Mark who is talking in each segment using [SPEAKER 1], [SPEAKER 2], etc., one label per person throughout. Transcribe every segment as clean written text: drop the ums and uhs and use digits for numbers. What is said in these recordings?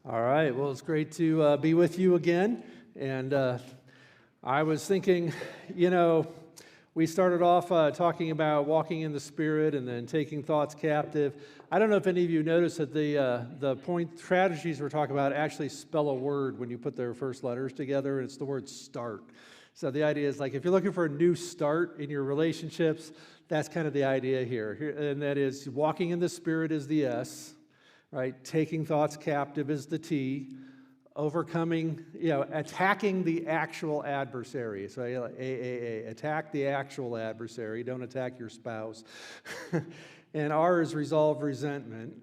[SPEAKER 1] All right, well, it's great to be with you again. And I was thinking, we started off talking about walking in the Spirit and then taking thoughts captive. I don't know if any of you noticed that the point strategies we're talking about actually spell a word when you put their first letters together, and it's the word start. So the idea is, like, if you're looking for a new start in your relationships, that's kind of the idea here. And that is, walking in the Spirit is the S. Right, taking thoughts captive is the T, overcoming, attacking the actual adversary. So AAA, attack the actual adversary, don't attack your spouse. And R is resolve resentment.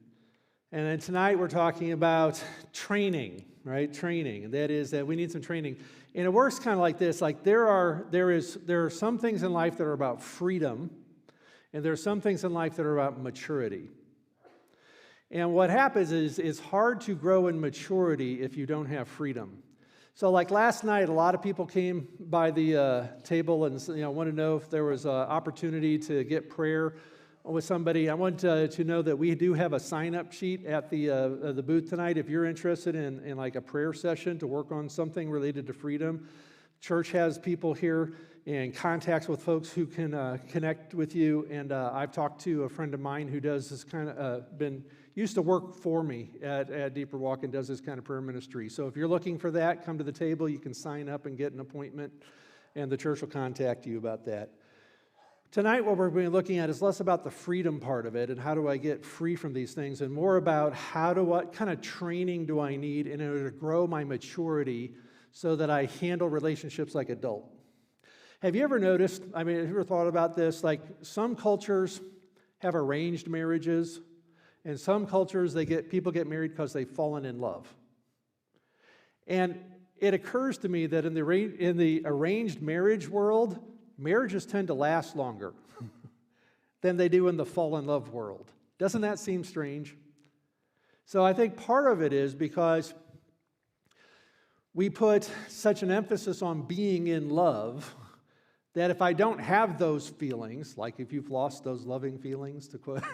[SPEAKER 1] And then tonight we're talking about training, right? Training, and that is that we need some training. And it works kind of like this: like there are some things in life that are about freedom, and there are some things in life that are about maturity. And what happens is it's hard to grow in maturity if you don't have freedom. So like last night, a lot of people came by the table and wanted to know if there was an opportunity to get prayer with somebody. I want to know that we do have a sign-up sheet at the booth tonight. If you're interested in like a prayer session to work on something related to freedom, church has people here and contacts with folks who can connect with you. And I've talked to a friend of mine who does this kind of used to work for me at Deeper Walk and does this kind of prayer ministry. So if you're looking for that, come to the table. You can sign up and get an appointment, and the church will contact you about that. Tonight, what we're going to be looking at is less about the freedom part of it and how do I get free from these things, and more about what kind of training do I need in order to grow my maturity so that I handle relationships like adult. Have you ever noticed, have you ever thought about this? Like, some cultures have arranged marriages. In some cultures, people get married because they've fallen in love. And it occurs to me that in the arranged marriage world, marriages tend to last longer than they do in the fall in love world. Doesn't that seem strange? So I think part of it is because we put such an emphasis on being in love that if I don't have those feelings, like if you've lost those loving feelings, to quote,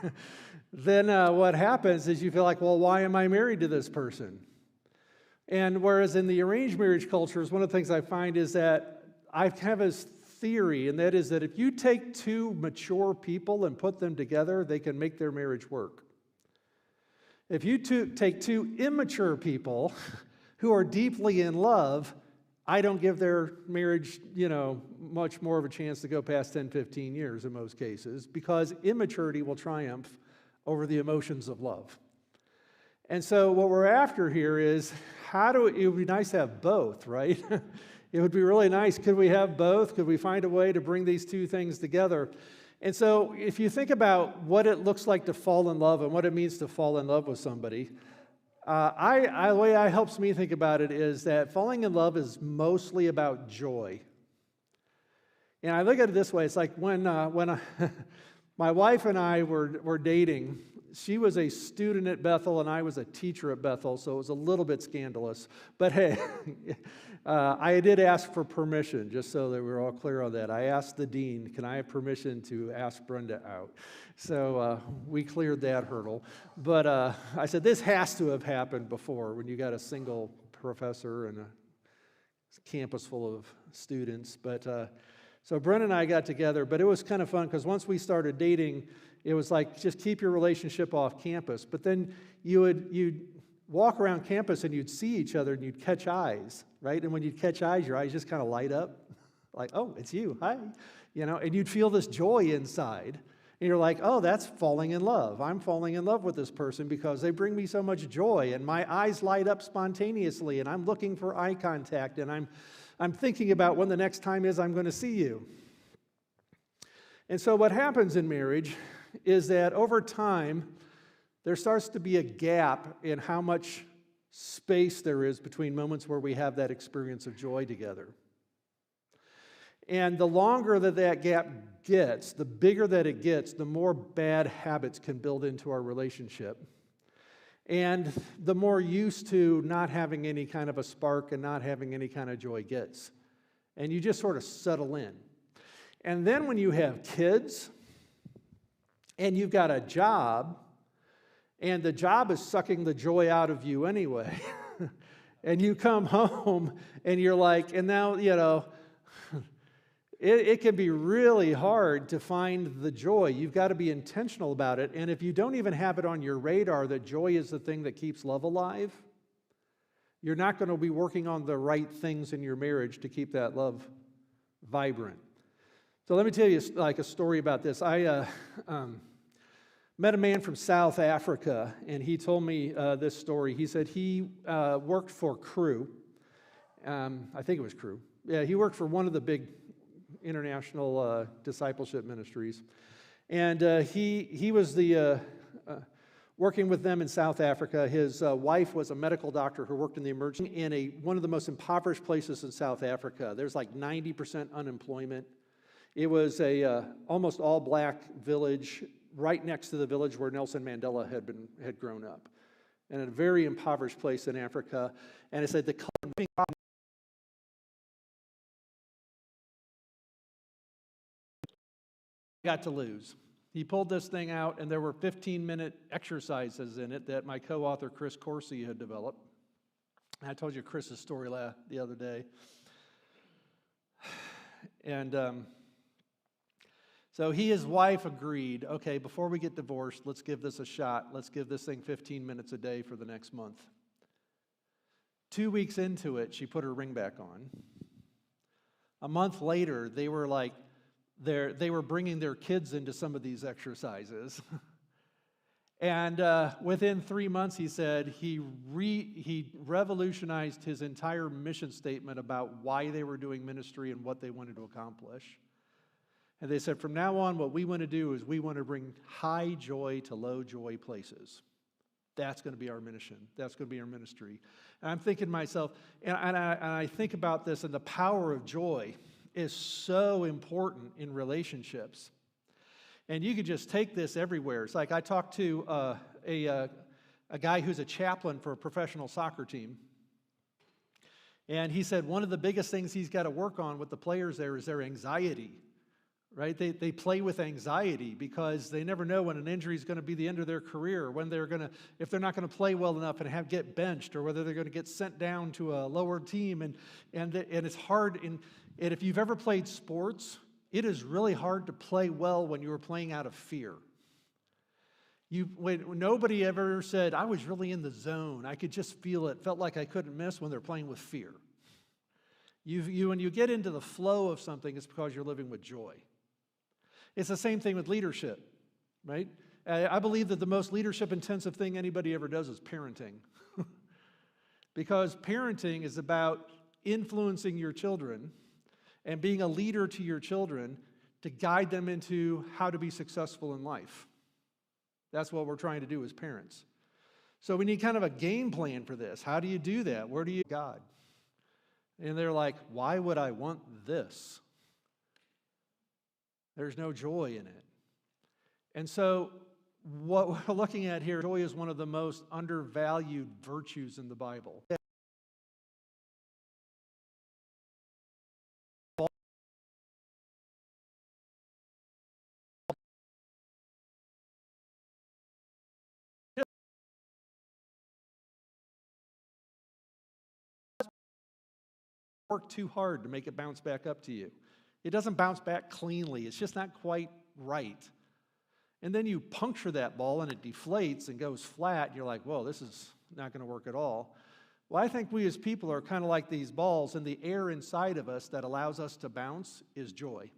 [SPEAKER 1] then what happens is you feel like, well, why am I married to this person? And whereas in the arranged marriage cultures, one of the things I find is that I have this theory, and that is that if you take two mature people and put them together, they can make their marriage work. If you take two immature people who are deeply in love, I don't give their marriage, much more of a chance to go past 10, 15 years in most cases, because immaturity will triumph over the emotions of love. And so what we're after here is, it would be nice to have both, right? It would be really nice. Could we have both? Could we find a way to bring these two things together? And so if you think about what it looks like to fall in love and what it means to fall in love with somebody, the way it helps me think about it is that falling in love is mostly about joy. And I look at it this way: it's like when my wife and I were dating. She was a student at Bethel, and I was a teacher at Bethel, so it was a little bit scandalous. But hey, I did ask for permission, just so that we're all clear on that. I asked the dean, can I have permission to ask Brenda out? So we cleared that hurdle. But I said, this has to have happened before when you got a single professor and a campus full of students. But so Brenda and I got together, but it was kind of fun because once we started dating, it was like, just keep your relationship off campus. But then you'd walk around campus and you'd see each other and you'd catch eyes, right? And when you'd catch eyes, your eyes just kind of light up. Like, oh, it's you, hi. And you'd feel this joy inside. And you're like, oh, that's falling in love. I'm falling in love with this person because they bring me so much joy. And my eyes light up spontaneously. And I'm looking for eye contact. And I'm thinking about when the next time is I'm going to see you. And so what happens in marriage is that over time, there starts to be a gap in how much space there is between moments where we have that experience of joy together. And the longer that gap gets, the bigger that it gets, the more bad habits can build into our relationship. And the more used to not having any kind of a spark and not having any kind of joy gets. And you just sort of settle in. And then when you have kids, and you've got a job, and the job is sucking the joy out of you anyway. And you come home and you're like, and now, it can be really hard to find the joy. You've got to be intentional about it. And if you don't even have it on your radar that joy is the thing that keeps love alive, you're not going to be working on the right things in your marriage to keep that love vibrant. So let me tell you like a story about this. I met a man from South Africa, and he told me this story. He said he worked for Cru. I think it was Cru. Yeah, he worked for one of the big international discipleship ministries. And he was working with them in South Africa. His wife was a medical doctor who worked in the emergency in one of the most impoverished places in South Africa. There's like 90% unemployment. It was a almost all-black village right next to the village where Nelson Mandela had grown up, and a very impoverished place in Africa. And it said the got to lose. He pulled this thing out, and there were 15-minute exercises in it that my co-author Chris Corsi had developed. I told you Chris's story the other day. And so his wife agreed, okay, before we get divorced, let's give this a shot. Let's give this thing 15 minutes a day for the next month. 2 weeks into it, she put her ring back on. A month later, they were bringing their kids into some of these exercises. And within 3 months, he said, he revolutionized his entire mission statement about why they were doing ministry and what they wanted to accomplish. And they said, from now on, what we want to do is we want to bring high joy to low joy places. That's going to be our mission. That's going to be our ministry. And I'm thinking to myself, and I think about this, and the power of joy is so important in relationships. And you could just take this everywhere. It's like I talked to a guy who's a chaplain for a professional soccer team. And he said one of the biggest things he's got to work on with the players there is their anxiety. Right? They play with anxiety because they never know when an injury is going to be the end of their career, or when if they're not going to play well enough and get benched, or whether they're going to get sent down to a lower team. And it's hard. And if you've ever played sports, it is really hard to play well when you are playing out of fear. Nobody ever said, I was really in the zone. I could just feel it. Felt like I couldn't miss when they're playing with fear. When you get into the flow of something, it's because you're living with joy. It's the same thing with leadership, right? I believe that the most leadership-intensive thing anybody ever does is parenting. Because parenting is about influencing your children and being a leader to your children to guide them into how to be successful in life. That's what we're trying to do as parents. So we need kind of a game plan for this. How do you do that? Where do you God? And they're like, why would I want this? There's no joy in it. And so what we're looking at here, joy is one of the most undervalued virtues in the Bible. Work too hard to make it bounce back up to you. It doesn't bounce back cleanly. It's just not quite right. And then you puncture that ball and it deflates and goes flat. And you're like, whoa, this is not going to work at all. Well, I think we as people are kind of like these balls, and the air inside of us that allows us to bounce is joy.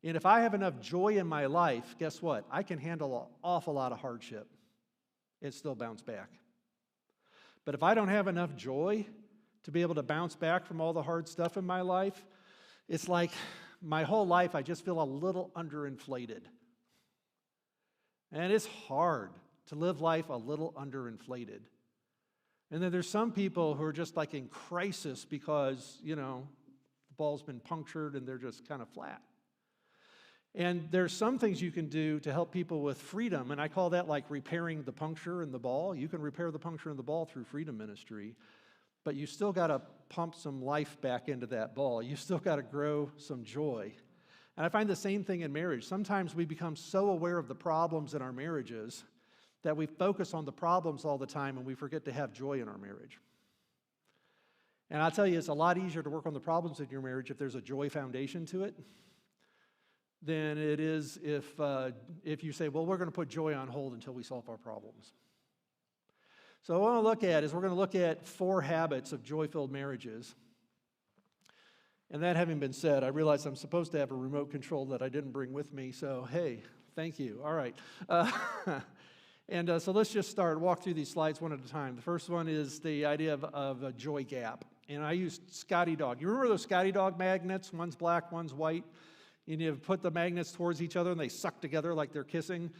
[SPEAKER 1] And if I have enough joy in my life, guess what? I can handle an awful lot of hardship. It still bounce back. But if I don't have enough joy to be able to bounce back from all the hard stuff in my life, it's like my whole life I just feel a little underinflated. And it's hard to live life a little underinflated. And then there's some people who are just like in crisis because, the ball's been punctured and they're just kind of flat. And there's some things you can do to help people with freedom, and I call that like repairing the puncture in the ball. You can repair the puncture in the ball through freedom ministry. But you still got to pump some life back into that ball. You still got to grow some joy. And I find the same thing in marriage. Sometimes we become so aware of the problems in our marriages that we focus on the problems all the time and we forget to have joy in our marriage. And I'll tell you, it's a lot easier to work on the problems in your marriage if there's a joy foundation to it than it is if you say, well, we're going to put joy on hold until we solve our problems. So what I want to look at is we're going to look at 4 habits of joy-filled marriages. And that having been said, I realize I'm supposed to have a remote control that I didn't bring with me, so hey, thank you. All right. So let's just walk through these slides one at a time. The first one is the idea of a joy gap. And I used Scotty Dog. You remember those Scotty Dog magnets? One's black, one's white. And you put the magnets towards each other and they suck together like they're kissing.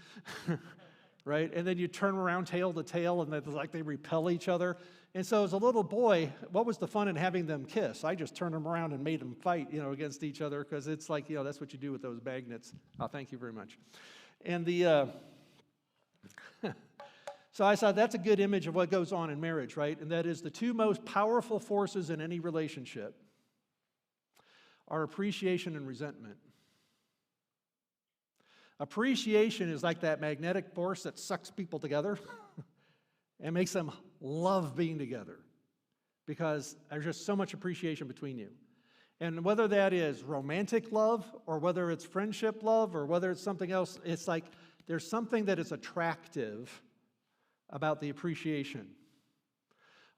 [SPEAKER 1] Right? And then you turn around tail to tail and it's like they repel each other. And so as a little boy, what was the fun in having them kiss? I just turned them around and made them fight, against each other because it's like, that's what you do with those magnets. Oh, thank you very much. And so I thought that's a good image of what goes on in marriage, right? And that is the 2 most powerful forces in any relationship are appreciation and resentment. Appreciation is like that magnetic force that sucks people together and makes them love being together because there's just so much appreciation between you. And whether that is romantic love or whether it's friendship love or whether it's something else, it's like there's something that is attractive about the appreciation.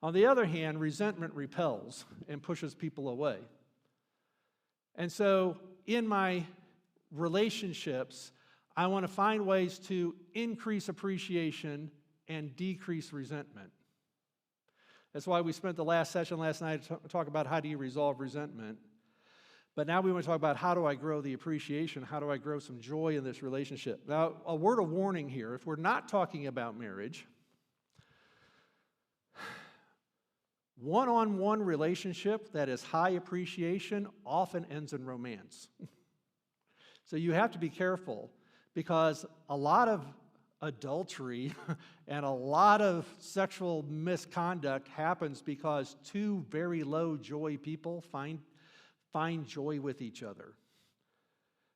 [SPEAKER 1] On the other hand, resentment repels and pushes people away. And so in my relationships, I want to find ways to increase appreciation and decrease resentment. That's why we spent the last session last night to talk about how do you resolve resentment. But now we want to talk about how do I grow the appreciation, how do I grow some joy in this relationship. Now, a word of warning here, if we're not talking about marriage, one-on-one relationship that is high appreciation often ends in romance. So you have to be careful because a lot of adultery and a lot of sexual misconduct happens because 2 very low joy people find joy with each other.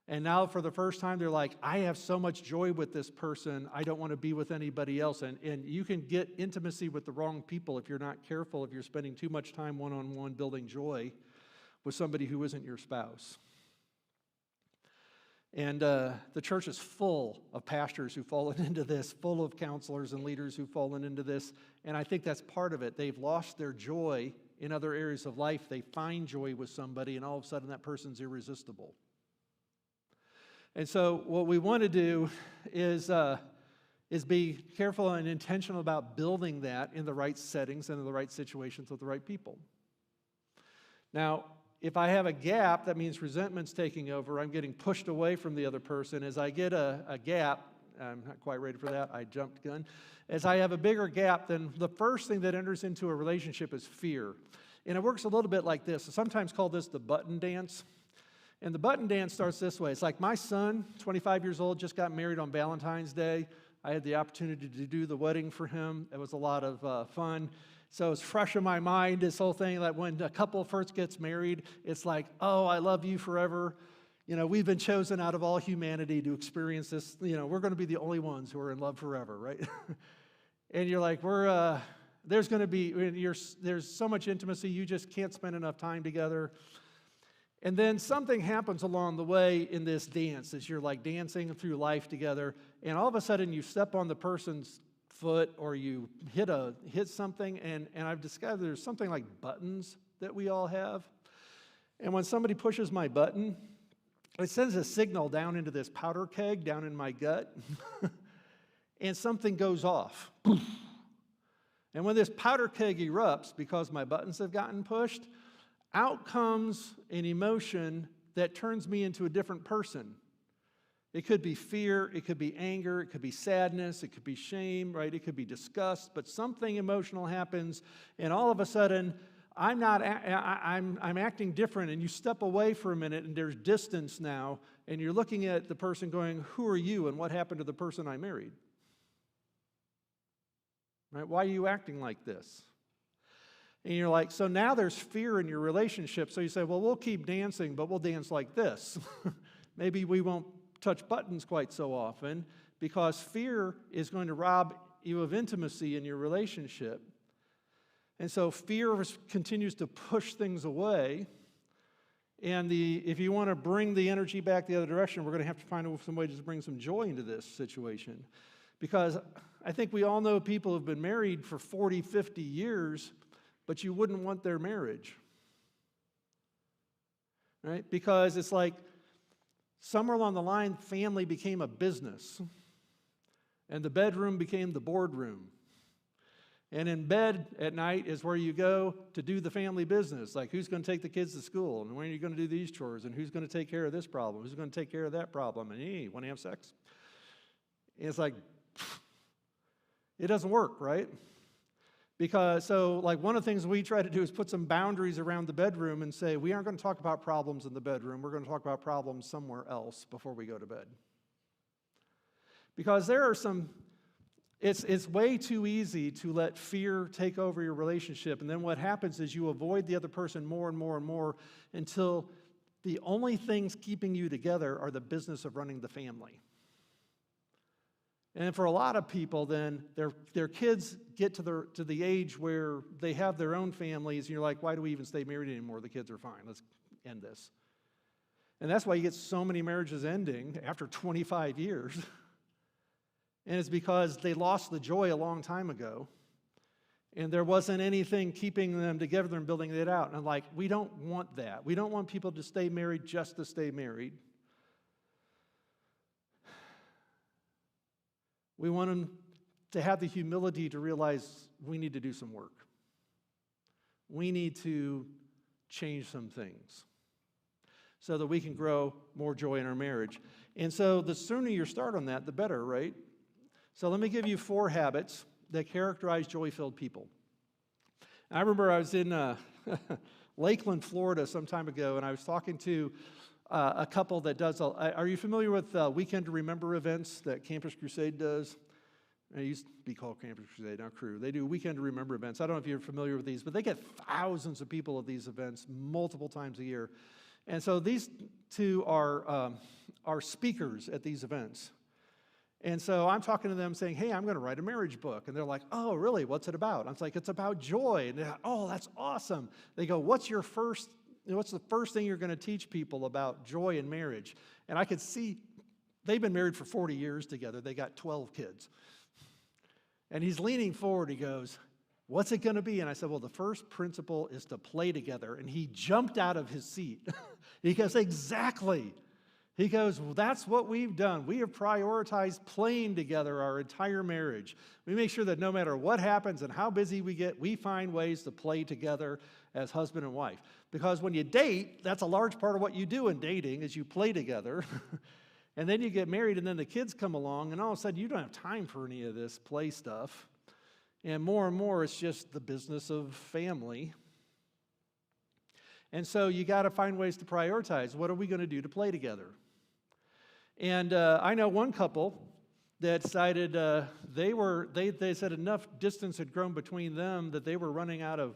[SPEAKER 1] And now for the first time, they're like, I have so much joy with this person, I don't want to be with anybody else. And you can get intimacy with the wrong people if you're not careful, if you're spending too much time one-on-one building joy with somebody who isn't your spouse. And the church is full of pastors who've fallen into this, full of counselors and leaders who've fallen into this. And I think that's part of it. They've lost their joy in other areas of life. They find joy with somebody, and all of a sudden that person's irresistible. And so what we want to do is be careful and intentional about building that in the right settings and in the right situations with the right people. Now, if I have a gap, that means resentment's taking over. I'm getting pushed away from the other person. As I get a gap, I'm not quite ready for that. I jumped gun. As I have a bigger gap, then the first thing that enters into a relationship is fear. And it works a little bit like this. I sometimes call this the button dance. And the button dance starts this way. It's like my son, 25 years old, just got married on Valentine's Day. I had the opportunity to do the wedding for him. It was a lot of fun. So it's fresh in my mind, this whole thing that when a couple first gets married, it's like, oh, I love you forever. We've been chosen out of all humanity to experience this. We're going to be the only ones who are in love forever, right? And you're like, there's going to be, there's so much intimacy, you just can't spend enough time together. And then something happens along the way in this dance as you're like dancing through life together, and all of a sudden you step on the person's foot or you hit something, and I've discovered there's something like buttons that we all have. And when somebody pushes my button, it sends a signal down into this powder keg down in my gut, and something goes off. And when this powder keg erupts because my buttons have gotten pushed, out comes an emotion that turns me into a different person. It could be fear, it could be anger, it could be sadness, it could be shame, right? It could be disgust, but something emotional happens, and all of a sudden, I'm acting different, and you step away for a minute, and there's distance now, and you're looking at the person going, who are you, and what happened to the person I married? Right? Why are you acting like this? And you're like, so now there's fear in your relationship. So you say, well, we'll keep dancing, but we'll dance like this. Maybe we won't touch buttons quite so often because fear is going to rob you of intimacy in your relationship. And so fear continues to push things away. And if you want to bring the energy back the other direction, we're going to have to find some way to bring some joy into this situation. Because I think we all know people who have been married for 40, 50 years, but you wouldn't want their marriage. Right? Because it's like somewhere along the line, family became a business. And the bedroom became the boardroom. And in bed at night is where you go to do the family business, like who's going to take the kids to school, and when are you going to do these chores, and who's going to take care of this problem, who's going to take care of that problem, and hey, want to have sex? And it's like, it doesn't work, right? Because, one of the things we try to do is put some boundaries around the bedroom and say, we aren't going to talk about problems in the bedroom, we're going to talk about problems somewhere else before we go to bed. Because there are some... It's way too easy to let fear take over your relationship, and then what happens is you avoid the other person more and more and more until the only things keeping you together are the business of running the family. And for a lot of people, then their kids get to the age where they have their own families, and you're like, why do we even stay married anymore? The kids are fine. Let's end this. And that's why you get so many marriages ending after 25 years. And it's because they lost the joy a long time ago, and there wasn't anything keeping them together and building it out. And we don't want that. We don't want people to stay married just to stay married. We want them to have the humility to realize we need to do some work. We need to change some things so that we can grow more joy in our marriage. And so the sooner you start on that, the better, right? So let me give you 4 habits that characterize joy-filled people. I remember I was in Lakeland, Florida some time ago, and I was talking to a couple that does, are you familiar with Weekend to Remember events that Campus Crusade does? It used to be called Campus Crusade, now Cru. They do Weekend to Remember events. I don't know if you're familiar with these, but they get thousands of people at these events multiple times a year. And so these two are speakers at these events. And so I'm talking to them saying, hey, I'm going to write a marriage book. And they're like, oh, really? What's it about? I'm like, it's about joy. And they're like, oh, that's awesome. They go, what's the first thing you're going to teach people about joy in marriage? And I could see they've been married for 40 years together. They got 12 kids. And he's leaning forward. He goes, what's it going to be? And I said, well, the first principle is to play together. And he jumped out of his seat. He goes, exactly. He goes, well, that's what we've done. We have prioritized playing together our entire marriage. We make sure that no matter what happens and how busy we get, we find ways to play together as husband and wife. Because when you date, that's a large part of what you do in dating is you play together. And then you get married and then the kids come along and all of a sudden you don't have time for any of this play stuff. And more it's just the business of family. And so you got to find ways to prioritize. What are we going to do to play together? And I know one couple that decided they said enough distance had grown between them that they were running out of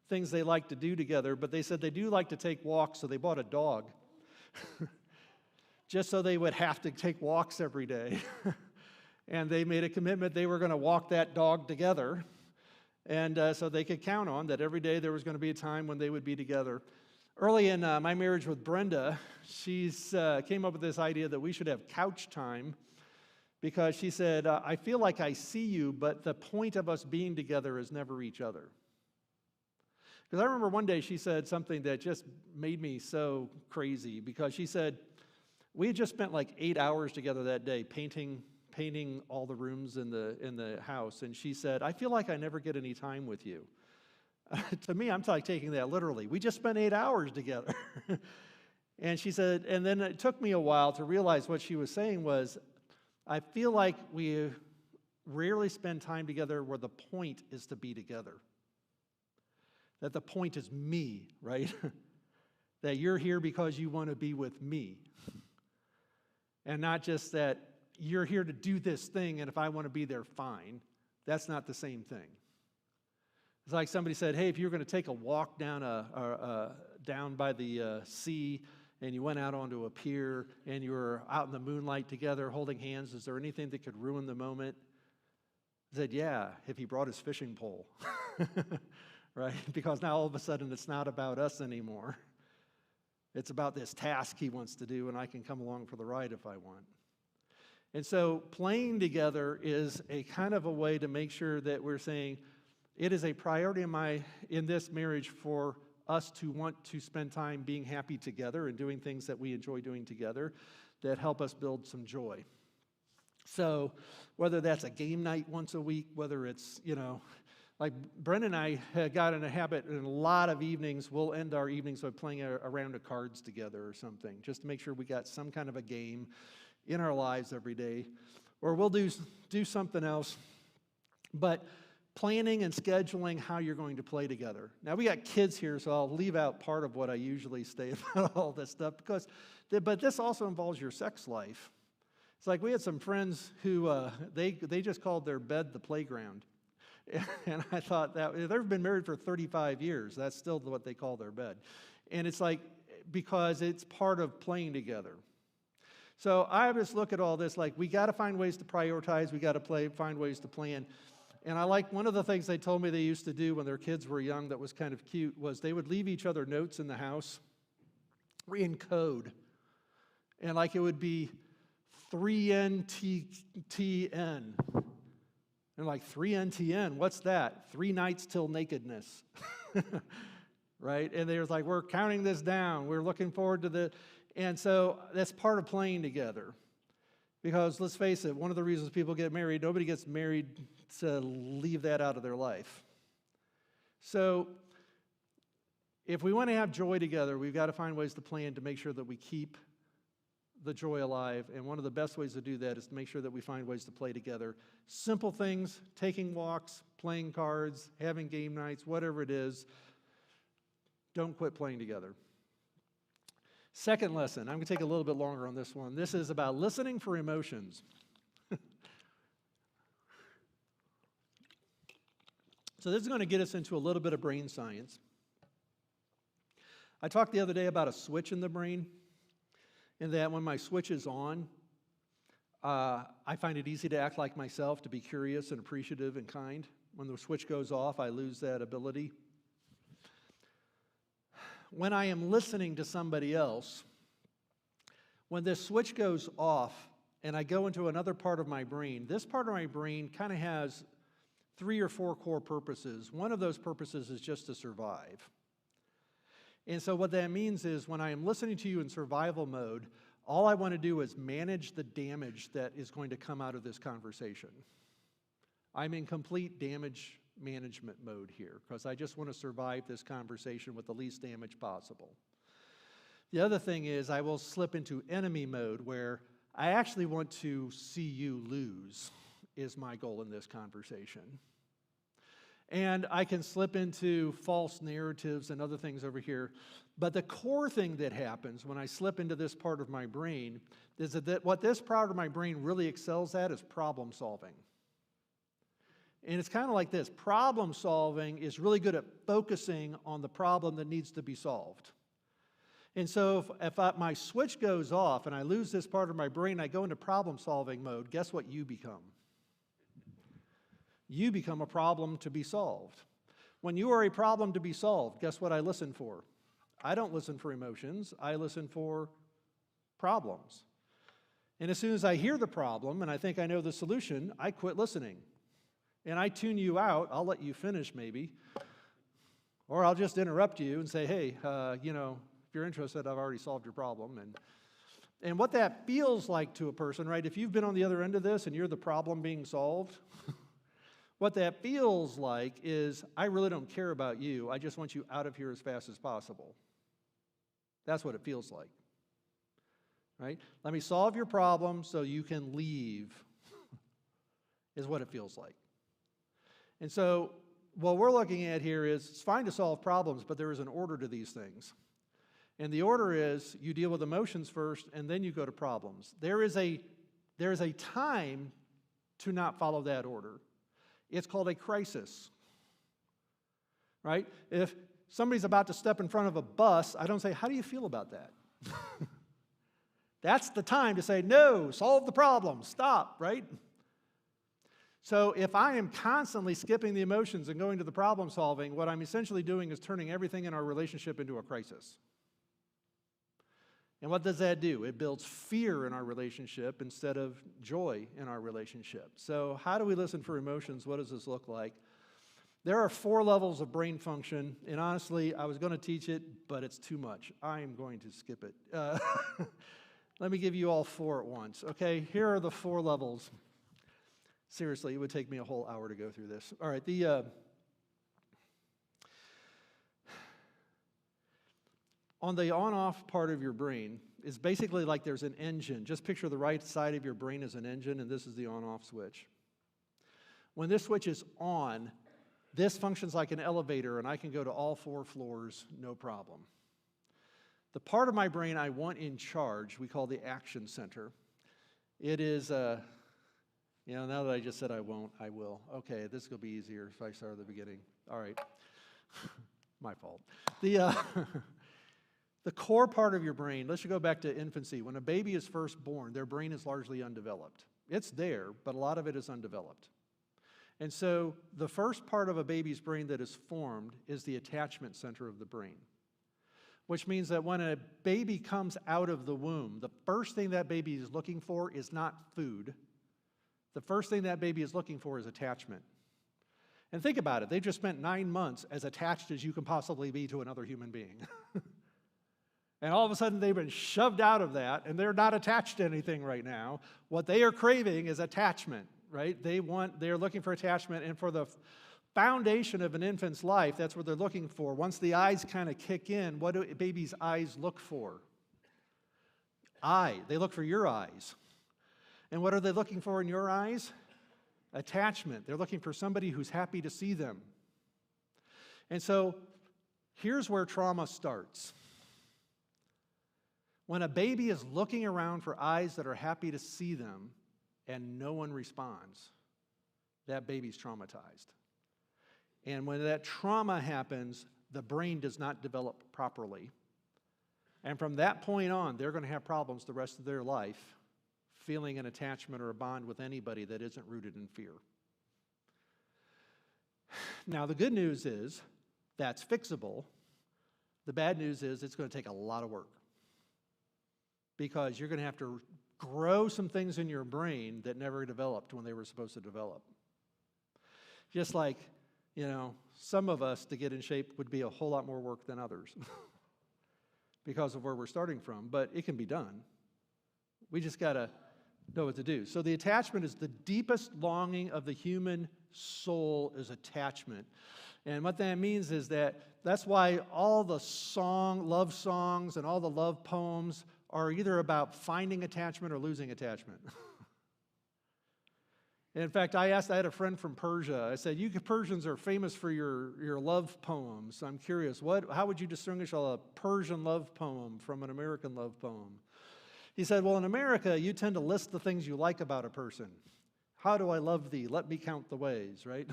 [SPEAKER 1] things they like to do together, but they said they do like to take walks, so they bought a dog just so they would have to take walks every day. And they made a commitment they were going to walk that dog together, and so they could count on that every day there was going to be a time when they would be together. Early in my marriage with Brenda, she's came up with this idea that we should have couch time because she said, I feel like I see you, but the point of us being together is never each other. Because I remember one day she said something that just made me so crazy because she said, we had just spent like 8 hours together that day painting all the rooms in the house, and she said, I feel like I never get any time with you. To me, I'm taking that literally. We just spent 8 hours together. And she said, and then it took me a while to realize what she was saying was, I feel like we rarely spend time together where the point is to be together. That the point is me, right? That you're here because you want to be with me. And not just that you're here to do this thing, and if I want to be there, fine. That's not the same thing. It's like somebody said, hey, if you're going to take a walk down by the sea and you went out onto a pier and you were out in the moonlight together holding hands, is there anything that could ruin the moment? I said, yeah, if he brought his fishing pole, right? Because now all of a sudden it's not about us anymore. It's about this task he wants to do, and I can come along for the ride if I want. And so playing together is a kind of a way to make sure that we're saying, it is a priority in this marriage for us to want to spend time being happy together and doing things that we enjoy doing together that help us build some joy. So whether that's a game night once a week, whether it's, like Brendan and I had got in a habit in a lot of evenings, we'll end our evenings by playing a round of cards together or something, just to make sure we got some kind of a game in our lives every day. Or we'll do something else. But planning and scheduling how you're going to play together. Now, we got kids here, so I'll leave out part of what I usually say about all this stuff, but this also involves your sex life. It's like we had some friends who, they just called their bed the playground. And I thought that, they've been married for 35 years, that's still what they call their bed. And it's like, because it's part of playing together. So I just look at all this like, we got to find ways to prioritize, we got to find ways to plan. And I like one of the things they told me they used to do when their kids were young that was kind of cute was they would leave each other notes in the house in code. And like it would be 3NTN. And like 3NTN, what's that? 3 nights till nakedness. Right? And they was like, we're counting this down. We're looking forward to the... And so that's part of playing together. Because let's face it, one of the reasons people get married, nobody gets married to leave that out of their life. So if we want to have joy together, we've got to find ways to plan to make sure that we keep the joy alive. And one of the best ways to do that is to make sure that we find ways to play together. Simple things, taking walks, playing cards, having game nights, whatever it is. Don't quit playing together. Second lesson, I'm going to take a little bit longer on this one. This is about listening for emotions. So this is going to get us into a little bit of brain science. I talked the other day about a switch in the brain, and that when my switch is on, I find it easy to act like myself, to be curious and appreciative and kind. When the switch goes off, I lose that ability. When I am listening to somebody else, when this switch goes off and I go into another part of my brain, this part of my brain kind of has 3 or 4 core purposes. One of those purposes is just to survive. And so what that means is when I am listening to you in survival mode, all I want to do is manage the damage that is going to come out of this conversation. I'm in complete damage management mode here because I just want to survive this conversation with the least damage possible. The other thing is I will slip into enemy mode where I actually want to see you lose is my goal in this conversation. And I can slip into false narratives and other things over here. But the core thing that happens when I slip into this part of my brain is that what this part of my brain really excels at is problem solving. And it's kind of like this. Problem solving is really good at focusing on the problem that needs to be solved. And so if my switch goes off and I lose this part of my brain, I go into problem solving mode, guess what you become? You become a problem to be solved. When you are a problem to be solved, guess what I listen for? I don't listen for emotions. I listen for problems. And as soon as I hear the problem and I think I know the solution, I quit listening. And I tune you out. I'll let you finish maybe. Or I'll just interrupt you and say, hey, if you're interested, I've already solved your problem. And what that feels like to a person, right? If you've been on the other end of this and you're the problem being solved, what that feels like is, I really don't care about you. I just want you out of here as fast as possible. That's what it feels like, right? Let me solve your problem so you can leave, is what it feels like. And so what we're looking at here is it's fine to solve problems, but there is an order to these things. And the order is you deal with emotions first, and then you go to problems. There is a time to not follow that order. It's called a crisis, right? If somebody's about to step in front of a bus, I don't say, how do you feel about that? That's the time to say, no, solve the problem, stop, right? So if I am constantly skipping the emotions and going to the problem solving, what I'm essentially doing is turning everything in our relationship into a crisis. And what does that do? It builds fear in our relationship instead of joy in our relationship. So how do we listen for emotions? What does this look like? There are 4 levels of brain function, and honestly, I was going to teach it, but it's too much. I am going to skip it. Let me give you all 4 at once, okay? Here are the 4 levels. Seriously, it would take me a whole hour to go through this. All right, on the on-off part of your brain is basically like there's an engine. Just picture the right side of your brain as an engine, and this is the on-off switch. When this switch is on, this functions like an elevator, and I can go to all 4 floors, no problem. The part of my brain I want in charge, we call the action center. It is, now that I just said I won't, I will. Okay, this will be easier if I start at the beginning. All right, my fault. The core part of your brain, let's go back to infancy. When a baby is first born, their brain is largely undeveloped. It's there, but a lot of it is undeveloped. And so the first part of a baby's brain that is formed is the attachment center of the brain, which means that when a baby comes out of the womb, the first thing that baby is looking for is not food. The first thing that baby is looking for is attachment. And think about it. They've just spent 9 months as attached as you can possibly be to another human being. And all of a sudden, they've been shoved out of that, and they're not attached to anything right now. What they are craving is attachment, right? They're looking for attachment, and for the foundation of an infant's life, that's what they're looking for. Once the eyes kind of kick in, what do babies' eyes look for? They look for your eyes. And what are they looking for in your eyes? Attachment. They're looking for somebody who's happy to see them. And so here's where trauma starts. When a baby is looking around for eyes that are happy to see them and no one responds, that baby's traumatized. And when that trauma happens, the brain does not develop properly. And from that point on, they're going to have problems the rest of their life feeling an attachment or a bond with anybody that isn't rooted in fear. Now, the good news is that's fixable. The bad news is it's going to take a lot of work, because you're going to have to grow some things in your brain that never developed when they were supposed to develop. Just like, some of us to get in shape would be a whole lot more work than others because of where we're starting from, but it can be done. We just got to know what to do. So the attachment is the deepest longing of the human soul is attachment. And what that means is that's why all the love songs and all the love poems are either about finding attachment or losing attachment. In fact, I had a friend from Persia. I said, you Persians are famous for your love poems. I'm curious, how would you distinguish a Persian love poem from an American love poem? He said, well, in America, you tend to list the things you like about a person. How do I love thee? Let me count the ways, right?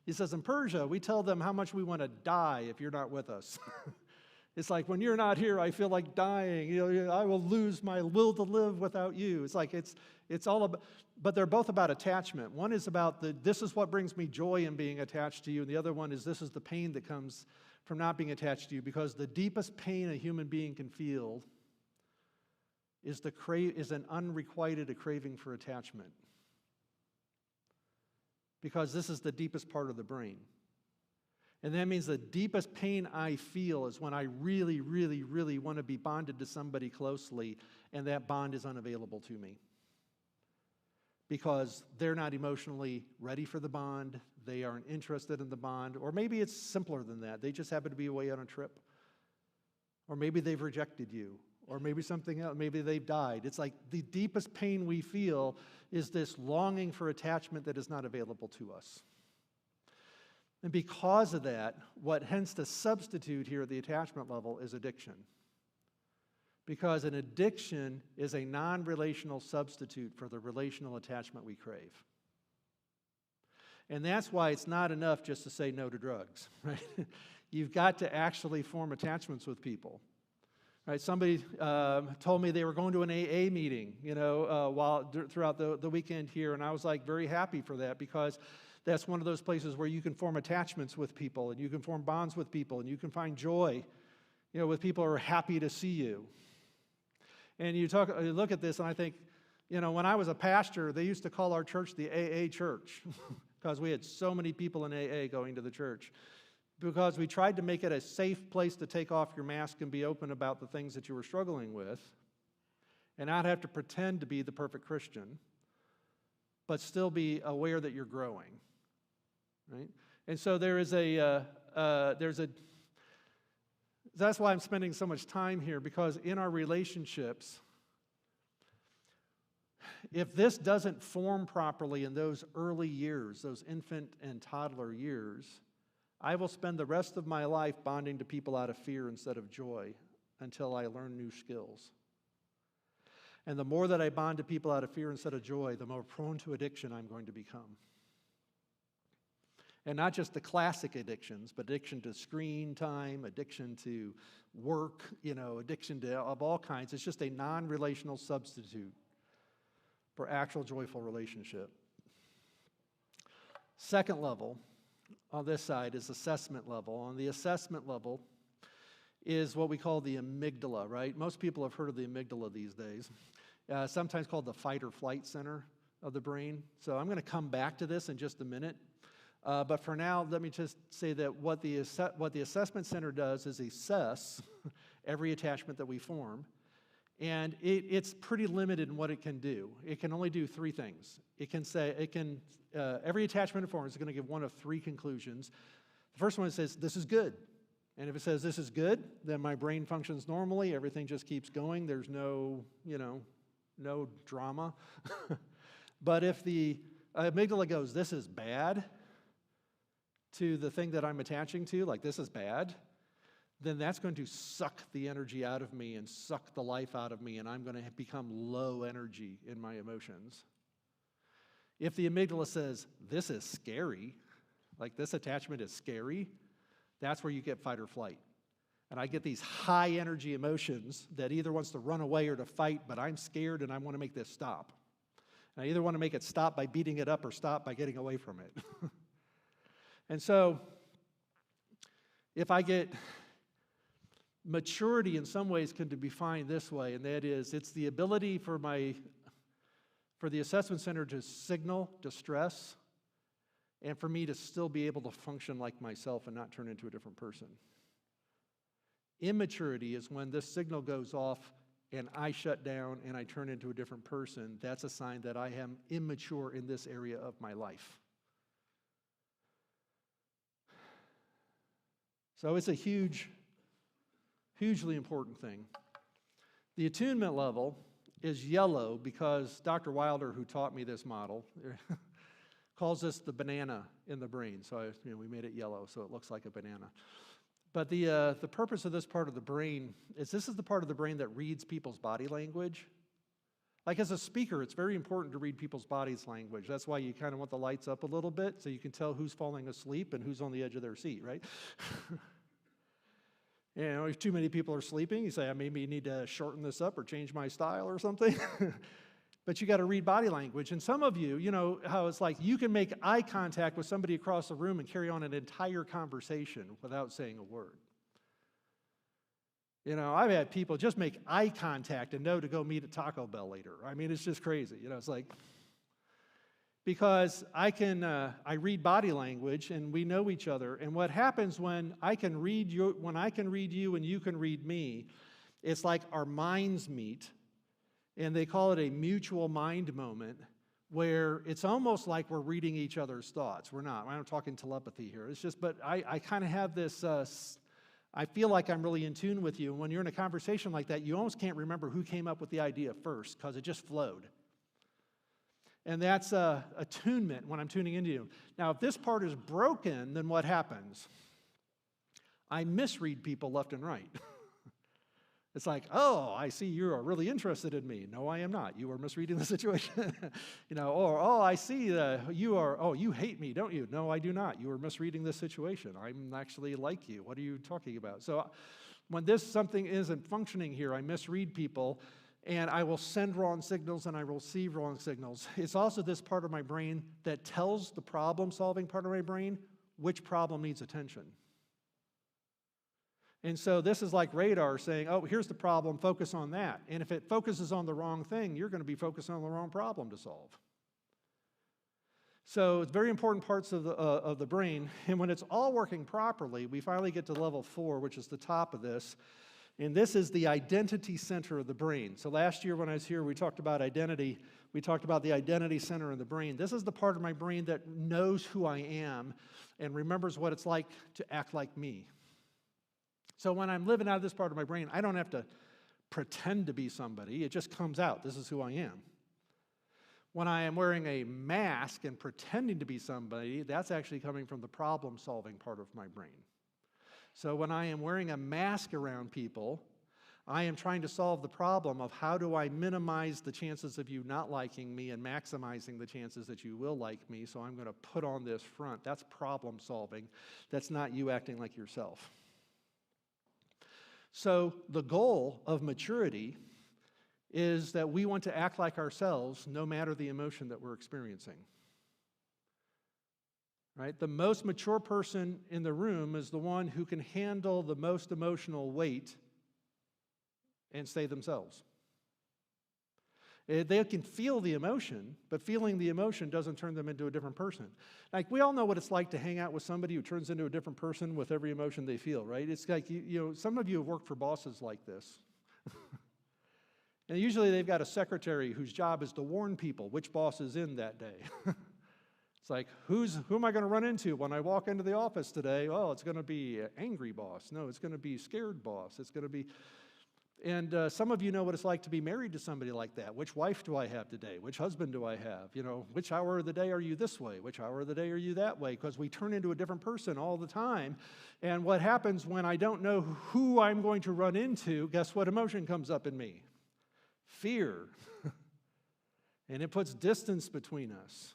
[SPEAKER 1] He says, in Persia, we tell them how much we want to die if you're not with us. It's like, when you're not here, I feel like dying. I will lose my will to live without you. It's like, it's all about, but they're both about attachment. One is about this is what brings me joy in being attached to you, and the other one is this is the pain that comes from not being attached to you, because the deepest pain a human being can feel is an unrequited craving for attachment. Because this is the deepest part of the brain. And that means the deepest pain I feel is when I really, really, really want to be bonded to somebody closely, and that bond is unavailable to me. Because they're not emotionally ready for the bond, they aren't interested in the bond, or maybe it's simpler than that. They just happen to be away on a trip. Or maybe they've rejected you, or maybe something else, maybe they've died. It's like the deepest pain we feel is this longing for attachment that is not available to us. And because of that, what tends to substitute here at the attachment level is addiction. Because an addiction is a non-relational substitute for the relational attachment we crave. And that's why it's not enough just to say no to drugs, right? You've got to actually form attachments with people. Right? Somebody told me they were going to an AA meeting, throughout the weekend here, and I was like very happy for that because that's one of those places where you can form attachments with people, and you can form bonds with people, and you can find joy, with people who are happy to see you. And you look at this, and I think, when I was a pastor, they used to call our church the AA church because we had so many people in AA going to the church. Because we tried to make it a safe place to take off your mask and be open about the things that you were struggling with and not have to pretend to be the perfect Christian, but still be aware that you're growing, right? And so that's why I'm spending so much time here, because in our relationships, if this doesn't form properly in those early years, those infant and toddler years, I will spend the rest of my life bonding to people out of fear instead of joy until I learn new skills. And the more that I bond to people out of fear instead of joy, the more prone to addiction I'm going to become. And not just the classic addictions, but addiction to screen time, addiction to work, addiction of all kinds. It's just a non-relational substitute for actual joyful relationship. Second level on this side is assessment level. On the assessment level is what we call the amygdala, right? Most people have heard of the amygdala these days, sometimes called the fight or flight center of the brain. So I'm going to come back to this in just a minute. But for now, let me just say that what the assessment center does is assess every attachment that we form. And it's pretty limited in what it can do. It can only do three things. Every attachment it forms is going to give one of three conclusions. The first one says, this is good. And if it says this is good, then my brain functions normally. Everything just keeps going. There's no drama. But if the amygdala goes, this is bad, to the thing that I'm attaching to, like this is bad, then that's going to suck the energy out of me and suck the life out of me, and I'm going to become low energy in my emotions. If the amygdala says, this is scary, like this attachment is scary, that's where you get fight or flight. And I get these high energy emotions that either wants to run away or to fight, but I'm scared and I want to make this stop. And I either want to make it stop by beating it up or stop by getting away from it. And so, if I get maturity, in some ways can be defined this way, and that is, it's the ability for the assessment center to signal distress and for me to still be able to function like myself and not turn into a different person. Immaturity is when this signal goes off and I shut down and I turn into a different person. That's a sign that I am immature in this area of my life. So it's a hugely important thing. The attunement level is yellow because Dr. Wilder, who taught me this model, calls this the banana in the brain. So we made it yellow so it looks like a banana. But the purpose of this part of the brain is this is the part of the brain that reads people's body language. Like as a speaker, it's very important to read people's body's language. That's why you kind of want the lights up a little bit so you can tell who's falling asleep and who's on the edge of their seat, right? If too many people are sleeping, you say, maybe you need to shorten this up or change my style or something. But you got to read body language. And some of you, how it's like you can make eye contact with somebody across the room and carry on an entire conversation without saying a word. I've had people just make eye contact and know to go meet at Taco Bell later. It's just crazy. It's like, because I read body language and we know each other. And what happens when I can read you and you can read me, it's like our minds meet, and they call it a mutual mind moment, where it's almost like we're reading each other's thoughts. We're not. I'm talking telepathy here. It's just, but I kind of have this. I feel like I'm really in tune with you. And when you're in a conversation like that, you almost can't remember who came up with the idea first because it just flowed. And that's attunement when I'm tuning into you. Now, if this part is broken, then what happens? I misread people left and right. It's like, oh, I see you are really interested in me. No, I am not. You are misreading the situation. Or, oh, I see you hate me, don't you? No, I do not. You are misreading this situation. I'm actually like you. What are you talking about? So When this something isn't functioning here, I misread people, and I will send wrong signals and I will receive wrong signals. It's also this part of my brain that tells the problem-solving part of my brain which problem needs attention. And so this is like radar saying, oh, here's the problem, focus on that. And if it focuses on the wrong thing, you're going to be focused on the wrong problem to solve. So it's very important parts of the brain, and when it's all working properly, we finally get to level 4, which is the top of this, and this is the identity center of the brain. So last year when I was here, we talked about identity. We talked about the identity center of the brain. This is the part of my brain that knows who I am and remembers what it's like to act like me. So when I'm living out of this part of my brain, I don't have to pretend to be somebody. It just comes out. This is who I am. When I am wearing a mask and pretending to be somebody, that's actually coming from the problem-solving part of my brain. So when I am wearing a mask around people, I am trying to solve the problem of how do I minimize the chances of you not liking me and maximizing the chances that you will like me, so I'm going to put on this front. That's problem-solving. That's not you acting like yourself. So the goal of maturity is that we want to act like ourselves no matter the emotion that we're experiencing. Right? The most mature person in the room is the one who can handle the most emotional weight and stay themselves. They can feel the emotion, but feeling the emotion doesn't turn them into a different person. Like, we all know what it's like to hang out with somebody who turns into a different person with every emotion they feel, right? It's like, some of you have worked for bosses like this. And usually they've got a secretary whose job is to warn people which boss is in that day. It's like, who am I going to run into when I walk into the office today? Oh, it's going to be an angry boss. No, it's going to be scared boss. It's going to be... And some of you know what it's like to be married to somebody like that. Which wife do I have today? Which husband do I have? Which hour of the day are you this way? Which hour of the day are you that way? Because we turn into a different person all the time. And what happens when I don't know who I'm going to run into, guess what emotion comes up in me? Fear. And it puts distance between us.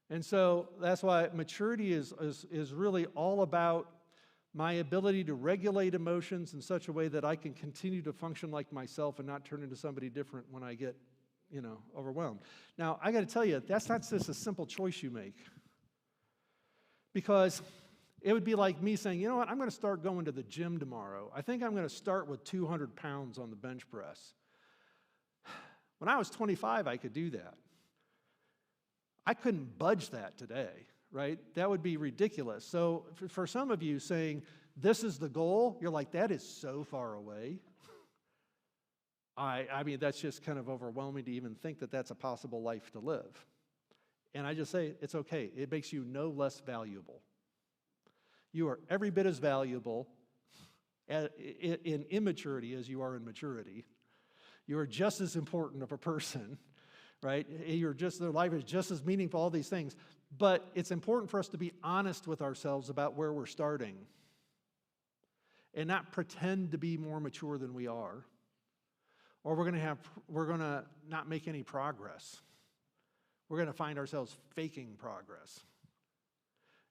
[SPEAKER 1] And so that's why maturity is really all about my ability to regulate emotions in such a way that I can continue to function like myself and not turn into somebody different when I get, overwhelmed. Now, I got to tell you, that's not just a simple choice you make. Because it would be like me saying, you know what, I'm going to start going to the gym tomorrow. I think I'm going to start with 200 pounds on the bench press. When I was 25, I could do that. I couldn't budge that today, right? That would be ridiculous. So for some of you saying, this is the goal, you're like, that is so far away. I mean, that's just kind of overwhelming to even think that that's a possible life to live. And I just say, it's okay. It makes you no less valuable. You are every bit as valuable in immaturity as you are in maturity. You are just as important of a person, right? Their life is just as meaningful, all these things. But it's important for us to be honest with ourselves about where we're starting and not pretend to be more mature than we are, or we're going to not make any progress. We're going to find ourselves faking progress.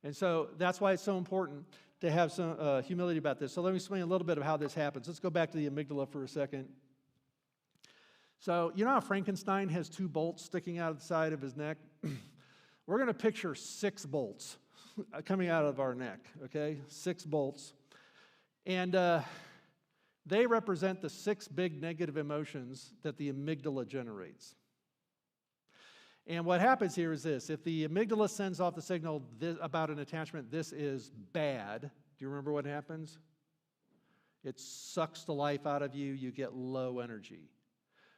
[SPEAKER 1] And so that's why it's so important to have some humility about this. So let me explain a little bit of how this happens. Let's go back to the amygdala for a second. So you know how Frankenstein has 2 bolts sticking out of the side of his neck? We're going to picture 6 bolts coming out of our neck, okay? 6 bolts. And they represent the 6 big negative emotions that the amygdala generates. And what happens here is this. If the amygdala sends off the signal about an attachment, this is bad. Do you remember what happens? It sucks the life out of you. You get low energy.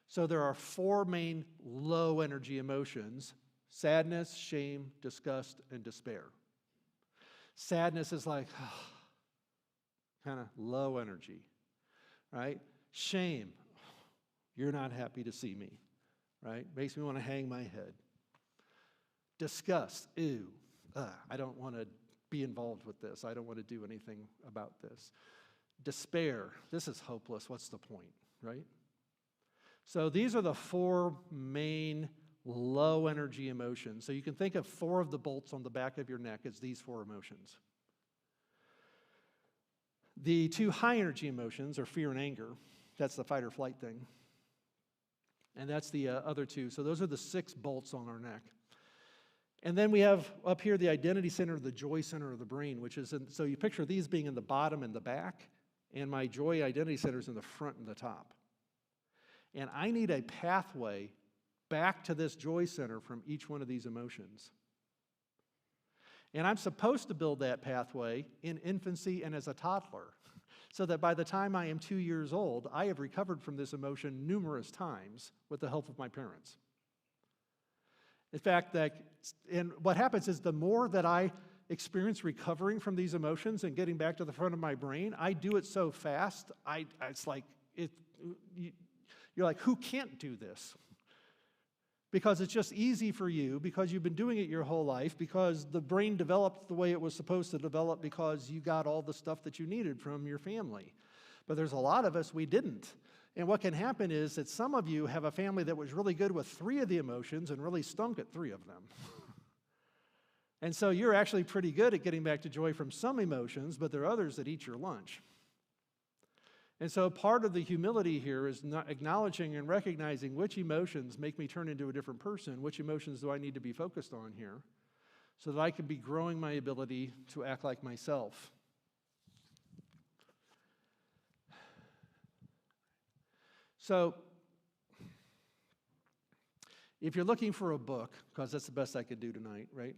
[SPEAKER 1] So there are 4 main low energy emotions: sadness, shame, disgust, and despair. Sadness is like, kind of low energy, right? Shame, you're not happy to see me, right? Makes me want to hang my head. Disgust, ew, I don't want to be involved with this. I don't want to do anything about this. Despair, this is hopeless. What's the point, right? So these are the 4 main low energy emotions. So you can think of 4 of the bolts on the back of your neck as these 4 emotions. The two high energy emotions are fear and anger. That's the fight or flight thing. And that's the other two. So those are the 6 bolts on our neck. And then we have up here the identity center, the joy center of the brain, which is, so you picture these being in the bottom and the back, and my joy identity center is in the front and the top. And I need a pathway back to this joy center from each one of these emotions. And I'm supposed to build that pathway in infancy and as a toddler, so that by the time I am 2 years old, I have recovered from this emotion numerous times with the help of my parents. In fact, and what happens is the more that I experience recovering from these emotions and getting back to the front of my brain, I do it so fast, it's like, you're like, who can't do this? Because it's just easy for you, because you've been doing it your whole life, because the brain developed the way it was supposed to develop, because you got all the stuff that you needed from your family. But there's a lot of us, we didn't. And what can happen is that some of you have a family that was really good with 3 of the emotions and really stunk at 3 of them. And so you're actually pretty good at getting back to joy from some emotions, but there are others that eat your lunch. And so part of the humility here is not acknowledging and recognizing which emotions make me turn into a different person, which emotions do I need to be focused on here, so that I can be growing my ability to act like myself. So if you're looking for a book, because that's the best I could do tonight, right?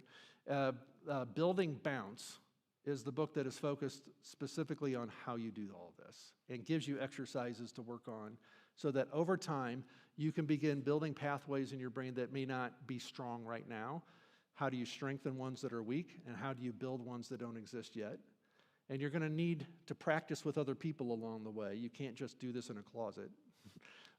[SPEAKER 1] Building Bounce is the book that is focused specifically on how you do all of this and gives you exercises to work on so that over time you can begin building pathways in your brain that may not be strong right now. How do you strengthen ones that are weak, and how do you build ones that don't exist yet? And you're going to need to practice with other people along the way. You can't just do this in a closet.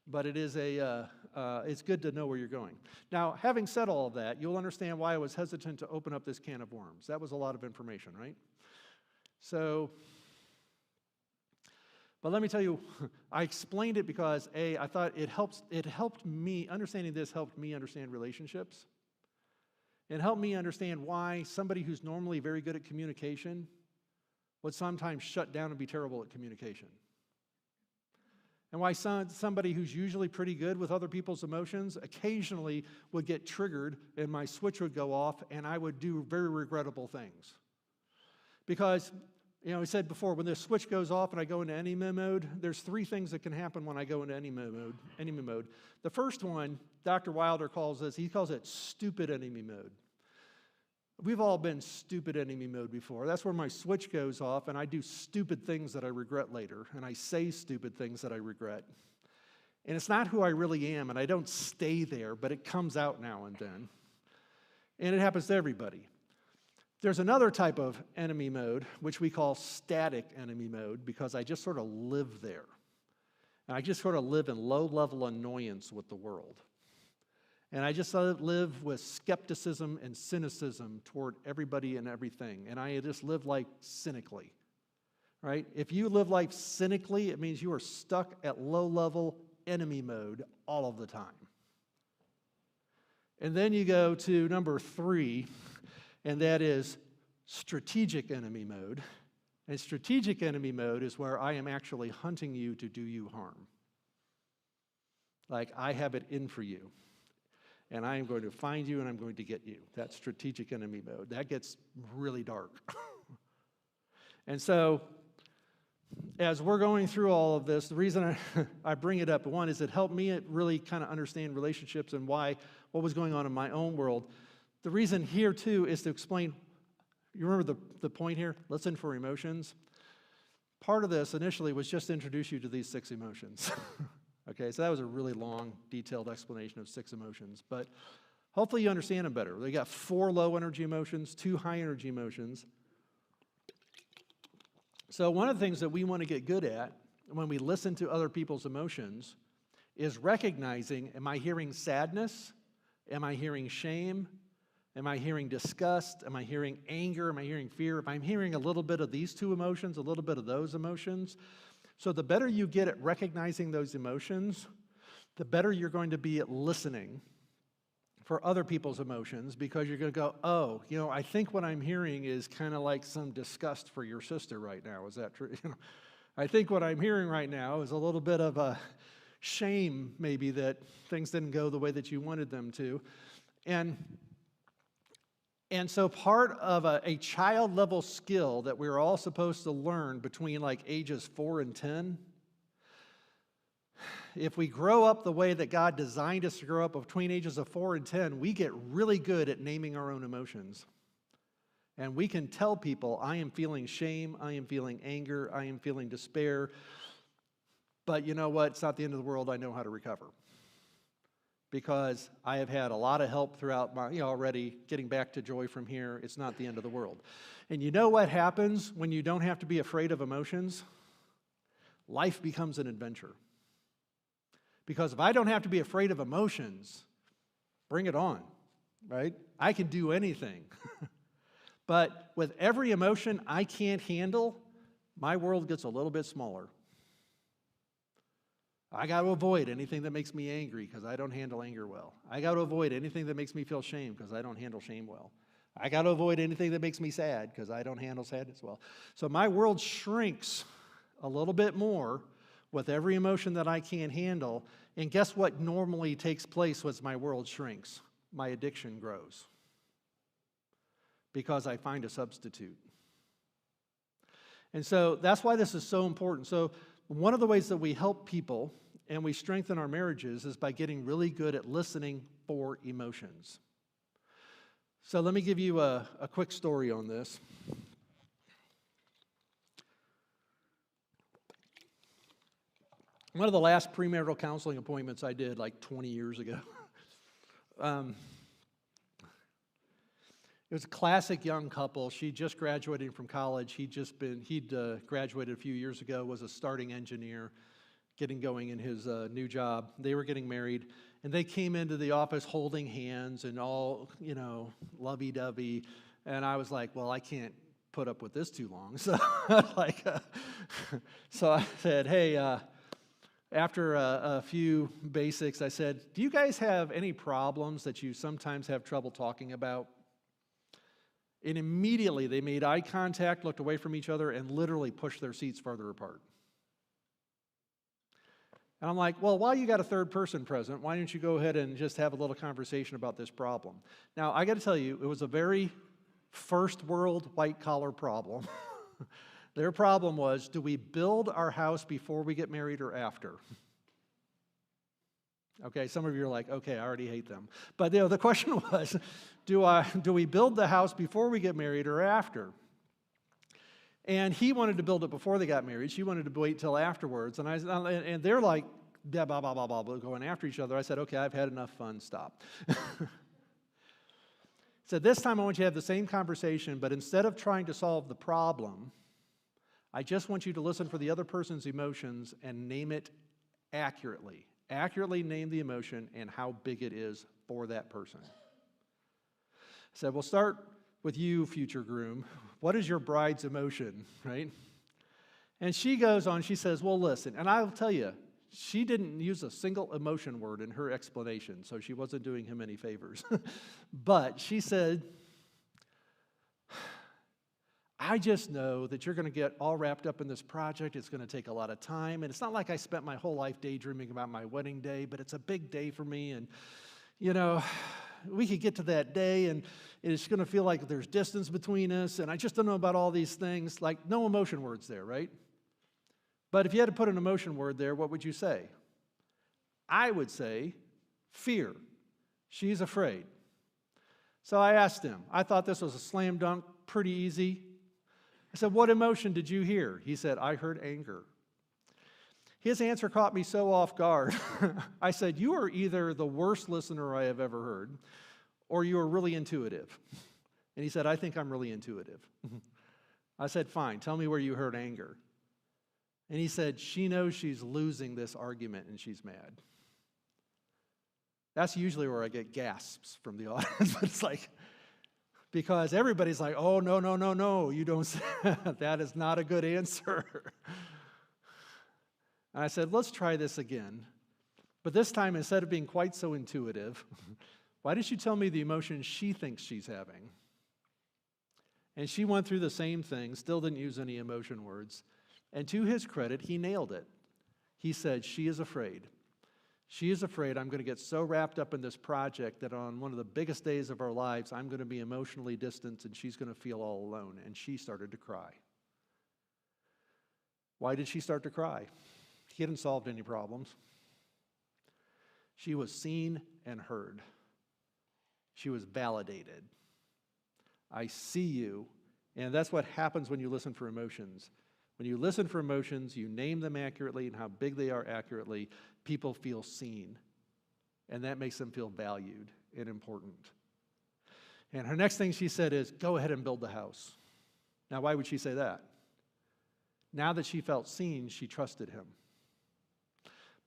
[SPEAKER 1] But it is it's good to know where you're going. Now, having said all of that, you'll understand why I was hesitant to open up this can of worms. That was a lot of information, right? So, but let me tell you, I explained it because, I thought it helped me, understanding this helped me understand relationships. It helped me understand why somebody who's normally very good at communication would sometimes shut down and be terrible at communication. And why somebody who's usually pretty good with other people's emotions occasionally would get triggered and my switch would go off and I would do very regrettable things. Because, we said before, when this switch goes off and I go into enemy mode, there's 3 things that can happen when I go into enemy mode. The first one, Dr. Wilder calls it stupid enemy mode. We've all been stupid enemy mode before. That's where my switch goes off and I do stupid things that I regret later, and I say stupid things that I regret. And it's not who I really am, and I don't stay there, but it comes out now and then. And it happens to everybody. There's another type of enemy mode, which we call static enemy mode, because I just sort of live there. And I just sort of live in low-level annoyance with the world. And I just live with skepticism and cynicism toward everybody and everything. And I just live life cynically, right? If you live life cynically, it means you are stuck at low-level enemy mode all of the time. And then you go to number 3, and that is strategic enemy mode. And strategic enemy mode is where I am actually hunting you to do you harm. Like, I have it in for you. And I am going to find you and I'm going to get you. That's strategic enemy mode. That gets really dark. And so, as we're going through all of this, the reason I bring it up, one, is it helped me really kind of understand relationships and what was going on in my own world. The reason here, too, is to explain, you remember the point here? Listen for emotions. Part of this initially was just to introduce you to these 6 emotions. Okay, so that was a really long, detailed explanation of 6 emotions, but hopefully you understand them better. They got 4 low-energy emotions, 2 high-energy emotions. So one of the things that we want to get good at when we listen to other people's emotions is recognizing, am I hearing sadness? Am I hearing shame? Am I hearing disgust? Am I hearing anger? Am I hearing fear? If I'm hearing a little bit of these 2 emotions, a little bit of those emotions, so the better you get at recognizing those emotions, the better you're going to be at listening for other people's emotions, because you're going to go, oh, I think what I'm hearing is kind of like some disgust for your sister right now. Is that true? I think what I'm hearing right now is a little bit of a shame, maybe, that things didn't go the way that you wanted them to. And so part of a child level skill that we're all supposed to learn between like ages 4 and 10, if we grow up the way that God designed us to grow up between ages of 4 and 10, we get really good at naming our own emotions. And we can tell people, I am feeling shame, I am feeling anger, I am feeling despair. But you know what? It's not the end of the world. I know how to recover. Because I have had a lot of help throughout my, already getting back to joy from here. It's not the end of the world. And you know what happens when you don't have to be afraid of emotions? Life becomes an adventure. Because if I don't have to be afraid of emotions, bring it on, right? I can do anything. But with every emotion I can't handle, my world gets a little bit smaller. I got to avoid anything that makes me angry because I don't handle anger well. I got to avoid anything that makes me feel shame because I don't handle shame well. I got to avoid anything that makes me sad because I don't handle sadness well. So my world shrinks a little bit more with every emotion that I can't handle. And guess what normally takes place as my world shrinks? My addiction grows because I find a substitute. And so that's why this is so important. So one of the ways that we help people and we strengthen our marriages is by getting really good at listening for emotions. So let me give you a quick story on this. One of the last premarital counseling appointments I did like 20 years ago. It was a classic young couple. She just graduated from college. He'd graduated a few years ago, was a starting engineer, getting going in his new job. They were getting married, and they came into the office holding hands and all, lovey-dovey. And I was like, well, I can't put up with this too long. So, so I said, hey, after a few basics, I said, do you guys have any problems that you sometimes have trouble talking about? And immediately they made eye contact, looked away from each other, and literally pushed their seats farther apart. And I'm like, well, while you got a third person present, why don't you go ahead and just have a little conversation about this problem? Now, I got to tell you, it was a very first world white collar problem. Their problem was, do we build our house before we get married or after? Okay, some of you are like, okay, I already hate them. But the question was, do we build the house before we get married or after? And he wanted to build it before they got married. She wanted to wait till afterwards. And they're like, blah, blah, blah, blah, blah, going after each other. I said, okay, I've had enough fun, stop. So this time I want you to have the same conversation, but instead of trying to solve the problem, I just want you to listen for the other person's emotions and name it accurately. Accurately name the emotion and how big it is for that person. I said, we'll start with you, future groom. What is your bride's emotion, right? And she goes on, she says, well, listen, and I'll tell you, she didn't use a single emotion word in her explanation, so she wasn't doing him any favors. But she said, I just know that you're going to get all wrapped up in this project. It's going to take a lot of time. And it's not like I spent my whole life daydreaming about my wedding day, but it's a big day for me. And, we could get to that day and it's going to feel like there's distance between us. And I just don't know about all these things. Like, no emotion words there, right? But if you had to put an emotion word there, what would you say? I would say fear. She's afraid. So I asked him. I thought this was a slam dunk, pretty easy. I said, what emotion did you hear? He said, I heard anger. His answer caught me so off guard. I said, you are either the worst listener I have ever heard, or you are really intuitive. And he said, I think I'm really intuitive. I said, fine, tell me where you heard anger. And he said, she knows she's losing this argument and she's mad. That's usually where I get gasps from the audience. It's like, because everybody's like, oh, no, you don't say that is not a good answer. And I said, let's try this again. But this time, instead of being quite so intuitive, Why did she tell me the emotion she thinks she's having? And she went through the same thing, still didn't use any emotion words. And to his credit, he nailed it. He said, she is afraid. She is afraid I'm going to get so wrapped up in this project that on one of the biggest days of our lives, I'm going to be emotionally distant and she's going to feel all alone. And she started to cry. Why did she start to cry? He hadn't solved any problems. She was seen and heard. She was validated. I see you. And that's what happens when you listen for emotions. When you listen for emotions, you name them accurately and how big they are accurately, people feel seen. And that makes them feel valued and important. And her next thing she said is, go ahead and build the house. Now, why would she say that? Now that she felt seen, she trusted him.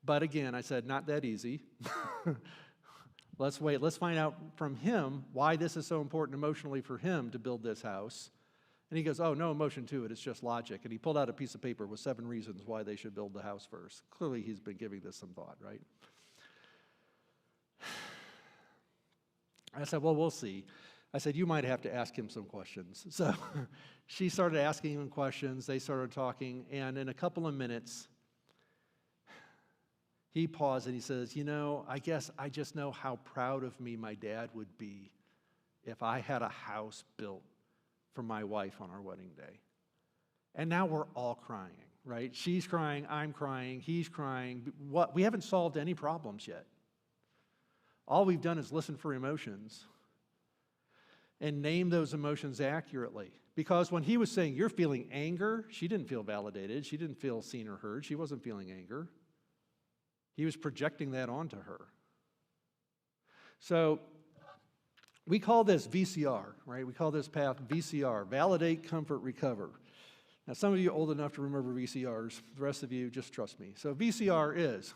[SPEAKER 1] But again, I said, not that easy. Let's wait. Let's find out from him why this is so important emotionally for him to build this house. And he goes, oh, no emotion to it. It's just logic. And he pulled out a piece of paper with 7 reasons why they should build the house first. Clearly, he's been giving this some thought, right? I said, well, we'll see. I said, you might have to ask him some questions. So she started asking him questions. They started talking. And in a couple of minutes, he paused and he says, I guess I just know how proud of me my dad would be if I had a house built for my wife on our wedding day. And now we're all crying, right? She's crying, I'm crying, he's crying. We haven't solved any problems yet. All we've done is listen for emotions and name those emotions accurately. Because when he was saying, you're feeling anger, she didn't feel validated. She didn't feel seen or heard. She wasn't feeling anger. He was projecting that onto her. So we call this VCR, right? We call this path VCR, validate, comfort, recover. Now, some of you are old enough to remember VCRs. The rest of you, just trust me. So VCR is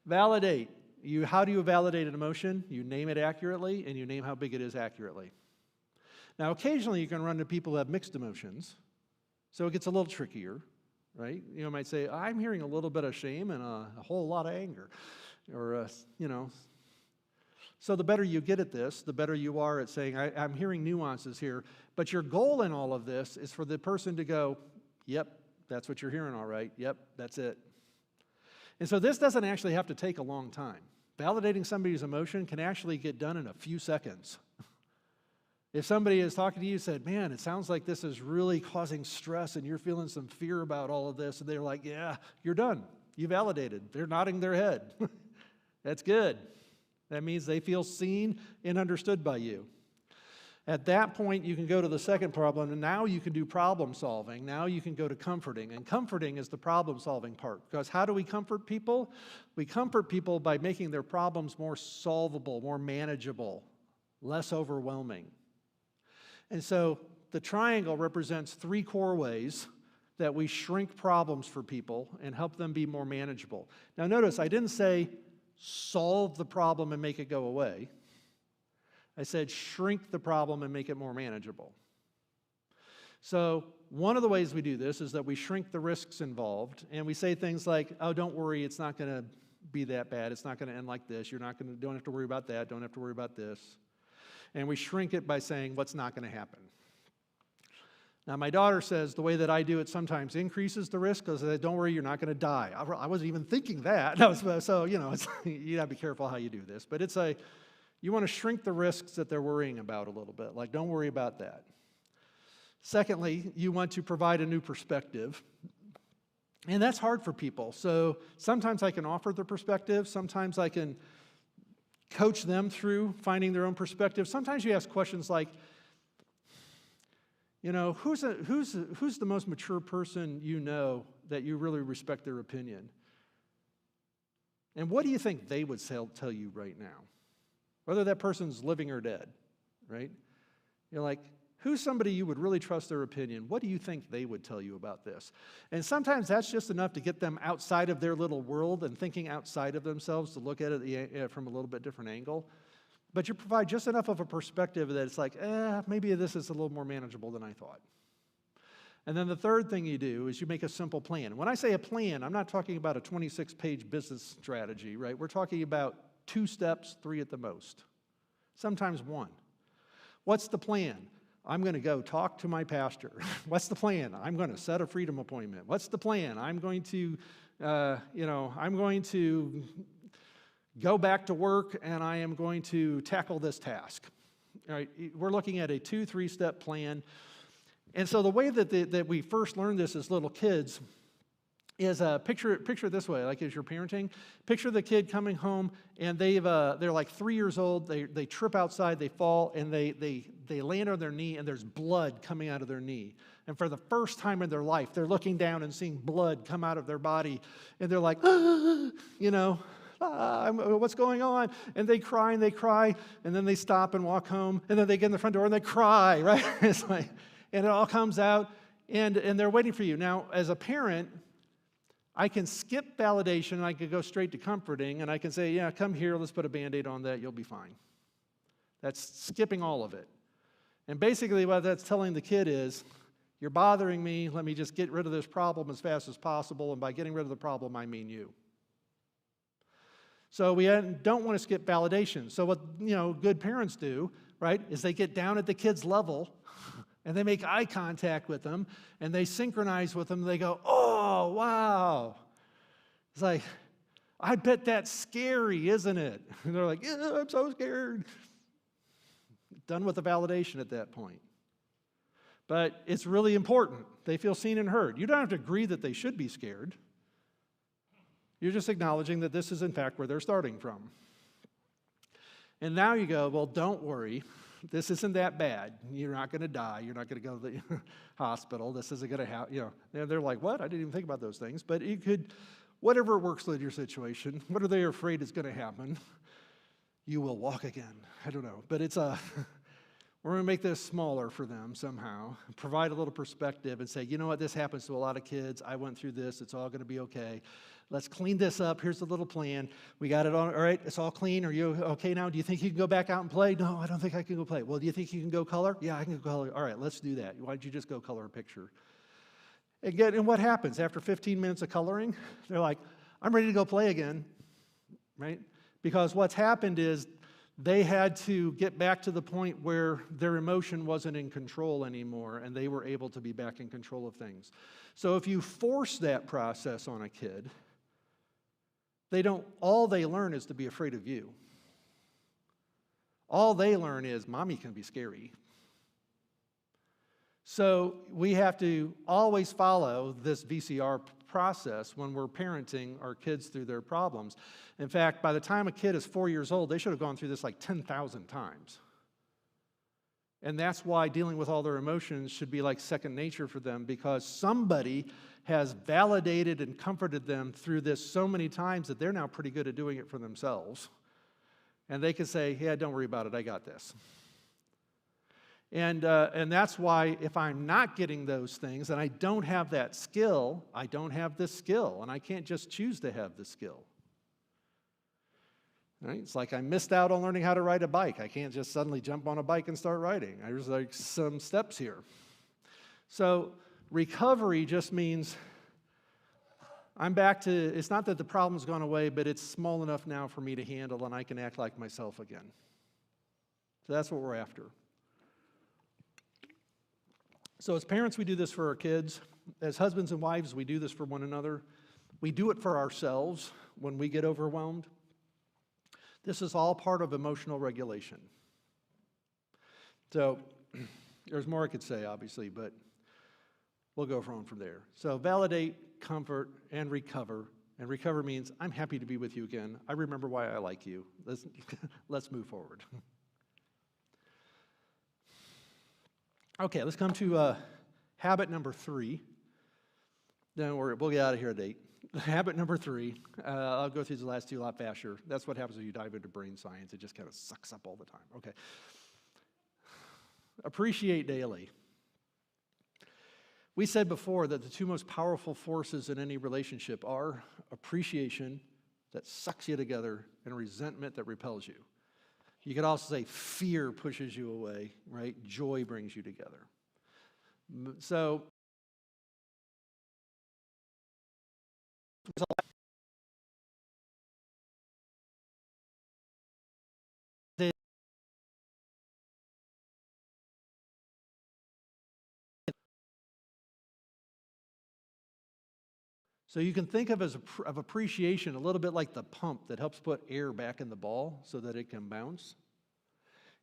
[SPEAKER 1] validate. How do you validate an emotion? You name it accurately, and you name how big it is accurately. Now, occasionally you can run into people who have mixed emotions, so it gets a little trickier, right? You might say, I'm hearing a little bit of shame and a whole lot of anger, or, So the better you get at this, the better you are at saying, I'm hearing nuances here, but your goal in all of this is for the person to go, yep, that's what you're hearing all right, yep, that's it. And so this doesn't actually have to take a long time. Validating somebody's emotion can actually get done in a few seconds. If somebody is talking to you and said, man, it sounds like this is really causing stress and you're feeling some fear about all of this, and they're like, yeah, you're done. You validated. They're nodding their head. That's good. That means they feel seen and understood by you. At that point, you can go to the second problem, and now you can do problem solving. Now you can go to comforting, and comforting is the problem solving part. Because how do we comfort people? We comfort people by making their problems more solvable, more manageable, less overwhelming. And so the triangle represents 3 core ways that we shrink problems for people and help them be more manageable. Now notice, I didn't say solve the problem and make it go away. I said shrink the problem and make it more manageable. So one of the ways we do this is that we shrink the risks involved, and we say things like, oh, don't worry, it's not going to be that bad. It's not going to end like this. Don't have to worry about that. Don't have to worry about this. And we shrink it by saying what's not going to happen. Now, my daughter says the way that I do it sometimes increases the risk because don't worry, you're not going to die. I wasn't even thinking that. So, you got to be careful how you do this. But you want to shrink the risks that they're worrying about a little bit. Like, don't worry about that. Secondly, you want to provide a new perspective. And that's hard for people. So sometimes I can offer the perspective. Sometimes I can coach them through finding their own perspective. Sometimes you ask questions like, who's the most mature person you know that you really respect their opinion? And what do you think they would tell you right now? Whether that person's living or dead, right? You're like, who's somebody you would really trust their opinion? What do you think they would tell you about this? And sometimes that's just enough to get them outside of their little world and thinking outside of themselves to look at it from a little bit different angle. But you provide just enough of a perspective that it's like, maybe this is a little more manageable than I thought. And then the third thing you do is you make a simple plan. When I say a plan, I'm not talking about a 26-page business strategy, right? We're talking about 2 steps, 3 at the most. sometimes one. What's the plan? I'm going to go talk to my pastor. What's the plan? I'm going to set a freedom appointment. What's the plan? I'm going to, I'm going to go back to work and I am going to tackle this task. All right, we're looking at a 2-3-step plan. And so the way that we first learned this as little kids is picture it this way, like as you're parenting. Picture the kid coming home and they're like 3 years old. They trip outside, they fall, and they land on their knee, and there's blood coming out of their knee. And for the first time in their life, they're looking down and seeing blood come out of their body, and they're like, what's going on? And they cry, and then they stop and walk home, and then they get in the front door and they cry, right? It's like, and it all comes out, and they're waiting for you. Now, as a parent, I can skip validation, and I can go straight to comforting, and I can say, yeah, come here, let's put a Band-Aid on that, you'll be fine. That's skipping all of it. And basically what that's telling the kid is, you're bothering me, let me just get rid of this problem as fast as possible, and by getting rid of the problem, I mean you. So we don't want to skip validation. So what good parents do, right, is they get down at the kid's level, and they make eye contact with them, and they synchronize with them, and they go, oh, wow. It's like, I bet that's scary, isn't it? And they're like, yeah, I'm so scared. Done with the validation at that point. But it's really important. They feel seen and heard. You don't have to agree that they should be scared. You're just acknowledging that this is, in fact, where they're starting from. And now you go, well, don't worry. This isn't that bad. You're not going to die. You're not going to go to the hospital. This isn't going to happen. They're like, what? I didn't even think about those things. But you could, whatever works with your situation, what are they afraid is going to happen? You will walk again. I don't know. But we're going to make this smaller for them somehow, provide a little perspective and say, you know what, this happens to a lot of kids. I went through this. It's all going to be okay. Let's clean this up. Here's the little plan. We got it on. All right, it's all clean. Are you okay now? Do you think you can go back out and play? No, I don't think I can go play. Well, do you think you can go color? Yeah, I can go color. All right, let's do that. Why don't you just go color a picture? And what happens after 15 minutes of coloring? They're like, I'm ready to go play again, right? Because what's happened is they had to get back to the point where their emotion wasn't in control anymore, and they were able to be back in control of things. So if you force that process on a kid, all they learn is to be afraid of you. All they learn is mommy can be scary. So we have to always follow this VCR process when we're parenting our kids through their problems. In fact, by the time a kid is 4 years old, they should have gone through this like 10,000 times. And that's why dealing with all their emotions should be like second nature for them, because somebody has validated and comforted them through this so many times that they're now pretty good at doing it for themselves. And they can say, yeah, don't worry about it, I got this. And that's why if I'm not getting those things and I don't have that skill, I don't have this skill, and I can't just choose to have the skill. Right? It's like I missed out on learning how to ride a bike. I can't just suddenly jump on a bike and start riding. There's like some steps here. So recovery just means I'm back to, it's not that the problem's gone away, but it's small enough now for me to handle and I can act like myself again. So that's what we're after. So as parents, we do this for our kids. As husbands and wives, we do this for one another. We do it for ourselves when we get overwhelmed. This is all part of emotional regulation. So there's more I could say, obviously, but we'll go on from there. So validate, comfort, and recover. And recover means I'm happy to be with you again. I remember why I like you. Let's move forward. Okay, let's come to habit number 3. Then we'll get out of here at 8. Habit number 3, I'll go through the last 2 a lot faster. That's what happens when you dive into brain science. It just kind of sucks up all the time. Okay. Appreciate daily. We said before that the 2 most powerful forces in any relationship are appreciation that sucks you together and resentment that repels you. You could also say fear pushes you away, right? Joy brings you together. So So you can think of of appreciation a little bit like the pump that helps put air back in the ball so that it can bounce.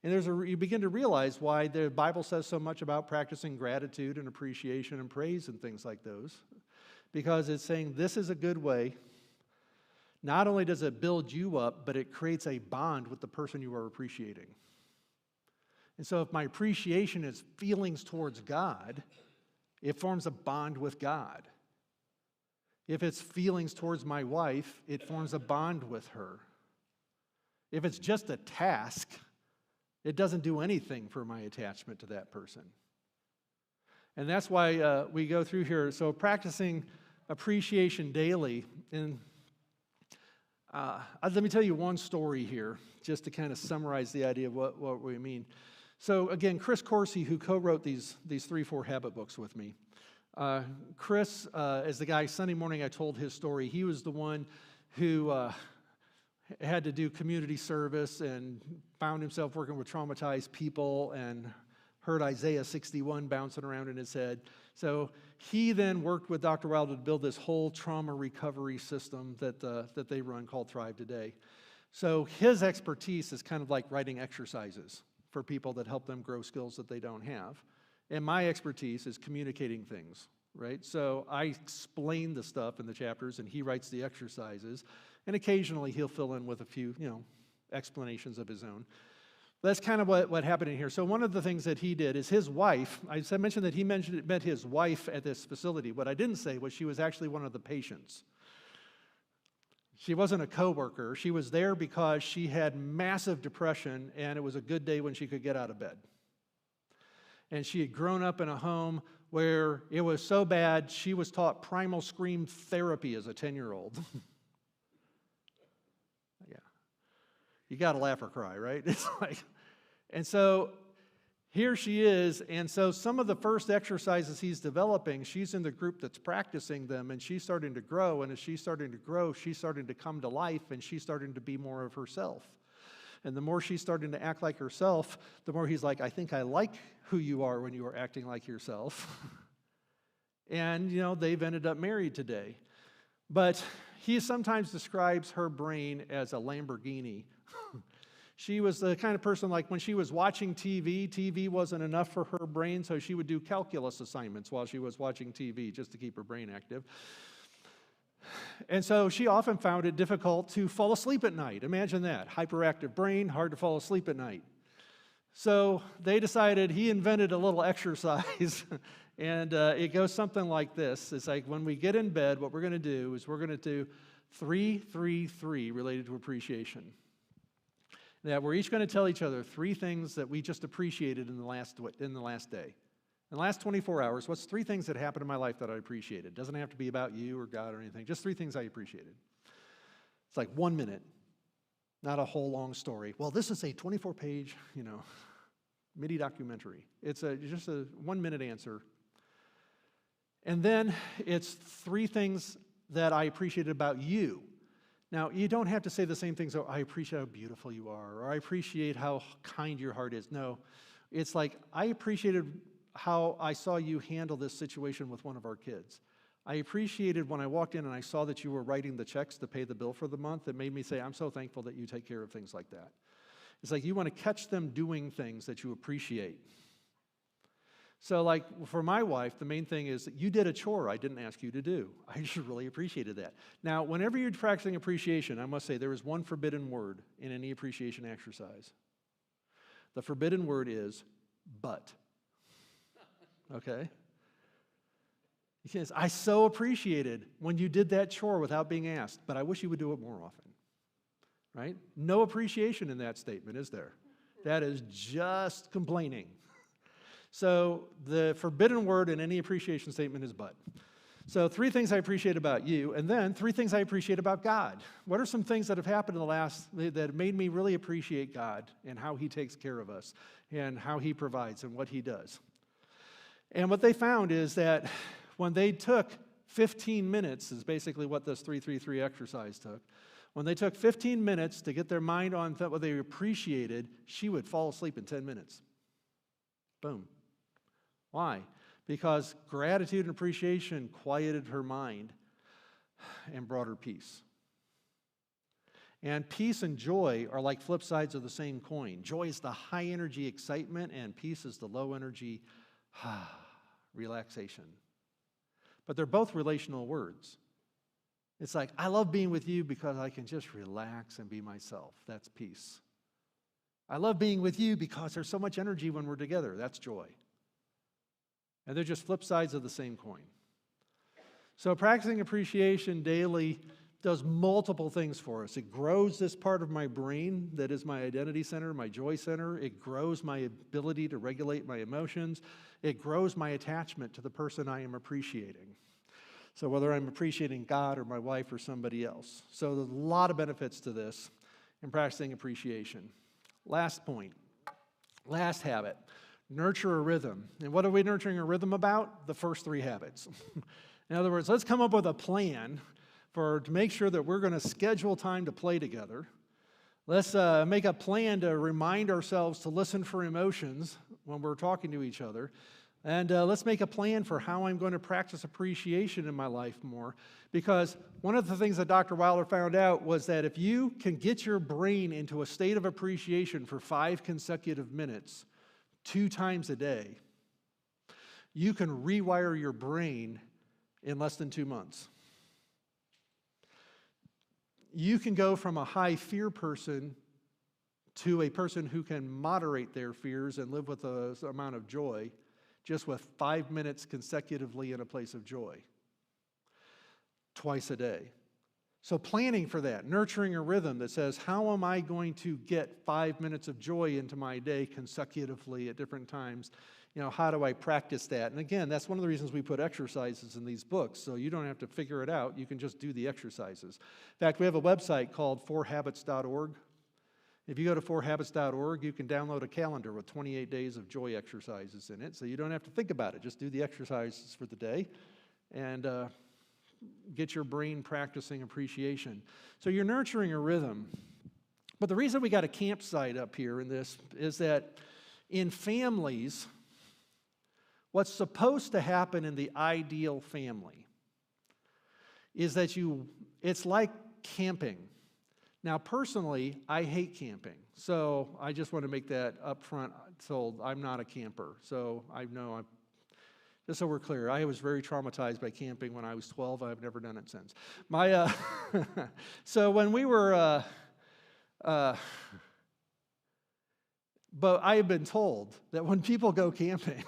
[SPEAKER 1] And you begin to realize why the Bible says so much about practicing gratitude and appreciation and praise and things like those. Because it's saying this is a good way. Not only does it build you up, but it creates a bond with the person you are appreciating. And so if my appreciation is feelings towards God, it forms a bond with God. If it's feelings towards my wife, it forms a bond with her. If it's just a task, it doesn't do anything for my attachment to that person. And that's why we go through here. So practicing appreciation daily. And let me tell you one story here, just to kind of summarize the idea of what we mean. So again, Chris Coursey, who co-wrote these 3-4 habit books with me. Chris is the guy, Sunday morning I told his story. He was the one who had to do community service and found himself working with traumatized people and heard Isaiah 61 bouncing around in his head. So he then worked with Dr. Wilder to build this whole trauma recovery system that they run called Thrive Today. So his expertise is kind of like writing exercises for people that help them grow skills that they don't have. And my expertise is communicating things, right? So I explain the stuff in the chapters, and he writes the exercises. And occasionally he'll fill in with a few, explanations of his own. That's kind of what happened in here. So one of the things that he did is his wife, I mentioned that he met his wife at this facility. What I didn't say was she was actually one of the patients. She wasn't a coworker. She was there because she had massive depression, and it was a good day when she could get out of bed. And she had grown up in a home where it was so bad, she was taught primal scream therapy as a 10-year-old. Yeah. You got to laugh or cry, right? It's like, and so here she is, and so some of the first exercises he's developing, she's in the group that's practicing them, and she's starting to grow, and as she's starting to grow, she's starting to come to life, and she's starting to be more of herself. And the more she's starting to act like herself, the more he's like, I think I like who you are when you are acting like yourself. And, they've ended up married today. But he sometimes describes her brain as a Lamborghini. She was the kind of person, like when she was watching TV wasn't enough for her brain, so she would do calculus assignments while she was watching TV just to keep her brain active. And so she often found it difficult to fall asleep at night. Imagine that. Hyperactive brain, hard to fall asleep at night. So they decided, he invented a little exercise, and it goes something like this. It's like when we get in bed, what we're going to do is we're going to do 3-3-3 related to appreciation. That we're each going to tell each other 3 things that we just appreciated in the last day. In the last 24 hours, what's 3 things that happened in my life that I appreciated? Doesn't have to be about you or God or anything. Just 3 things I appreciated. It's like 1 minute, not a whole long story. Well, this is a 24-page, mini documentary. It's just a 1-minute answer. And then it's 3 things that I appreciated about you. Now, you don't have to say the same things. Oh, I appreciate how beautiful you are, or I appreciate how kind your heart is. No, it's like I appreciated how I saw you handle this situation with one of our kids. I appreciated when I walked in and I saw that you were writing the checks to pay the bill for the month. It made me say, I'm so thankful that you take care of things like that. It's like you want to catch them doing things that you appreciate. So like for my wife, the main thing is that you did a chore I didn't ask you to do. I just really appreciated that. Now, whenever you're practicing appreciation, I must say there is one forbidden word in any appreciation exercise. The forbidden word is but. Okay? Because I so appreciated when you did that chore without being asked, but I wish you would do it more often. Right? No appreciation in that statement, is there? That is just complaining. So the forbidden word in any appreciation statement is but. So 3 things I appreciate about you, and then 3 things I appreciate about God. What are some things that have happened in the last, that made me really appreciate God and how He takes care of us and how He provides and what He does? And what they found is that when they took 15 minutes, is basically what this 3-3-3 exercise took. When they took 15 minutes to get their mind on what they appreciated, she would fall asleep in 10 minutes. Boom. Why? Because gratitude and appreciation quieted her mind. and broader peace. And peace and joy are like flip sides of the same coin. Joy is the high energy excitement, and peace is the low energy relaxation. But they're both relational words. It's like, I love being with you because I can just relax and be myself. That's peace. I love being with you because there's so much energy when we're together. That's joy. And they're just flip sides of the same coin. So practicing appreciation daily does multiple things for us. It grows this part of my brain that is my identity center, my joy center. It grows my ability to regulate my emotions. It grows my attachment to the person I am appreciating. So whether I'm appreciating God or my wife or somebody else. So there's a lot of benefits to this in practicing appreciation. Last point, last habit, nurture a rhythm. And what are we nurturing a rhythm about? The first three habits. In other words, let's come up with a plan to make sure that we're going to schedule time to play together. Let's make a plan to remind ourselves to listen for emotions when we're talking to each other. And let's make a plan for how I'm going to practice appreciation in my life more. Because one of the things that Dr. Wilder found out was that if you can get your brain into a state of appreciation for 5 consecutive minutes, 2 times a day, you can rewire your brain in less than 2 months. You can go from a high fear person to a person who can moderate their fears and live with an amount of joy just with 5 minutes consecutively in a place of joy, twice a day. So planning for that, nurturing a rhythm that says, how am I going to get 5 minutes of joy into my day consecutively at different times? You know, how do I practice that? And again, that's one of the reasons we put exercises in these books, so you don't have to figure it out. You can just do the exercises. In fact, we have a website called 4habits.org. If you go to 4habits.org, you can download a calendar with 28 days of joy exercises in it, so you don't have to think about it. Just do the exercises for the day and get your brain practicing appreciation. So you're nurturing a rhythm. But the reason we got a campsite up here in this is that in families, what's supposed to happen in the ideal family is that it's like camping. Now, personally, I hate camping, so I just want to make that up front told. I'm not a camper, so I know just so we're clear, I was very traumatized by camping when I was 12. I've never done it since. So when we were, but I have been told that when people go camping,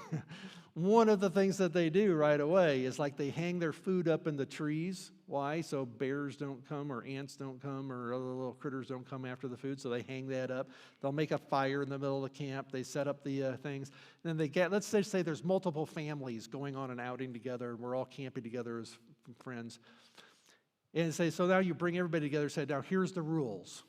[SPEAKER 1] one of the things that they do right away is like they hang their food up in the trees. Why? So bears don't come or ants don't come or other little critters don't come after the food, so they hang that up. They'll make a fire in the middle of the camp. They set up the things. And then let's just say there's multiple families going on an outing together, and we're all camping together as friends. And say, so now you bring everybody together and say, now here's the rules.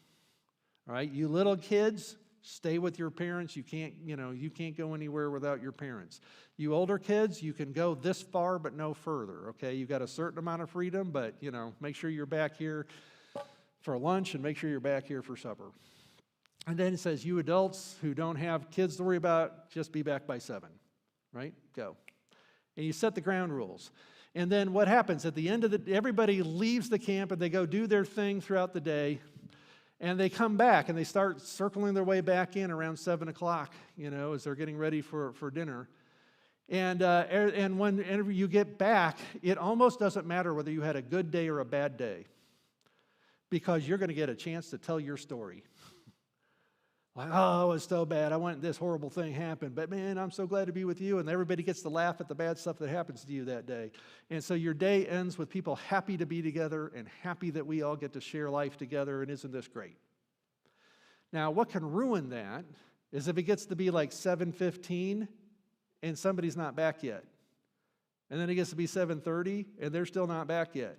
[SPEAKER 1] All right, you little kids, stay with your parents. You can't go anywhere without your parents. You older kids, you can go this far but no further, okay? You've got a certain amount of freedom, but, make sure you're back here for lunch and make sure you're back here for supper. And then it says, you adults who don't have kids to worry about, just be back by 7, right? Go. And you set the ground rules. And then what happens? At the end of everybody leaves the camp and they go do their thing throughout the day. And they come back and they start circling their way back in around 7 o'clock, as they're getting ready for dinner. And whenever you get back, it almost doesn't matter whether you had a good day or a bad day, because you're going to get a chance to tell your story. Like, oh, it was so bad. This horrible thing happened. But man, I'm so glad to be with you. And everybody gets to laugh at the bad stuff that happens to you that day. And so your day ends with people happy to be together and happy that we all get to share life together. And isn't this great? Now, what can ruin that is if it gets to be like 7:15 and somebody's not back yet. And then it gets to be 7:30 and they're still not back yet.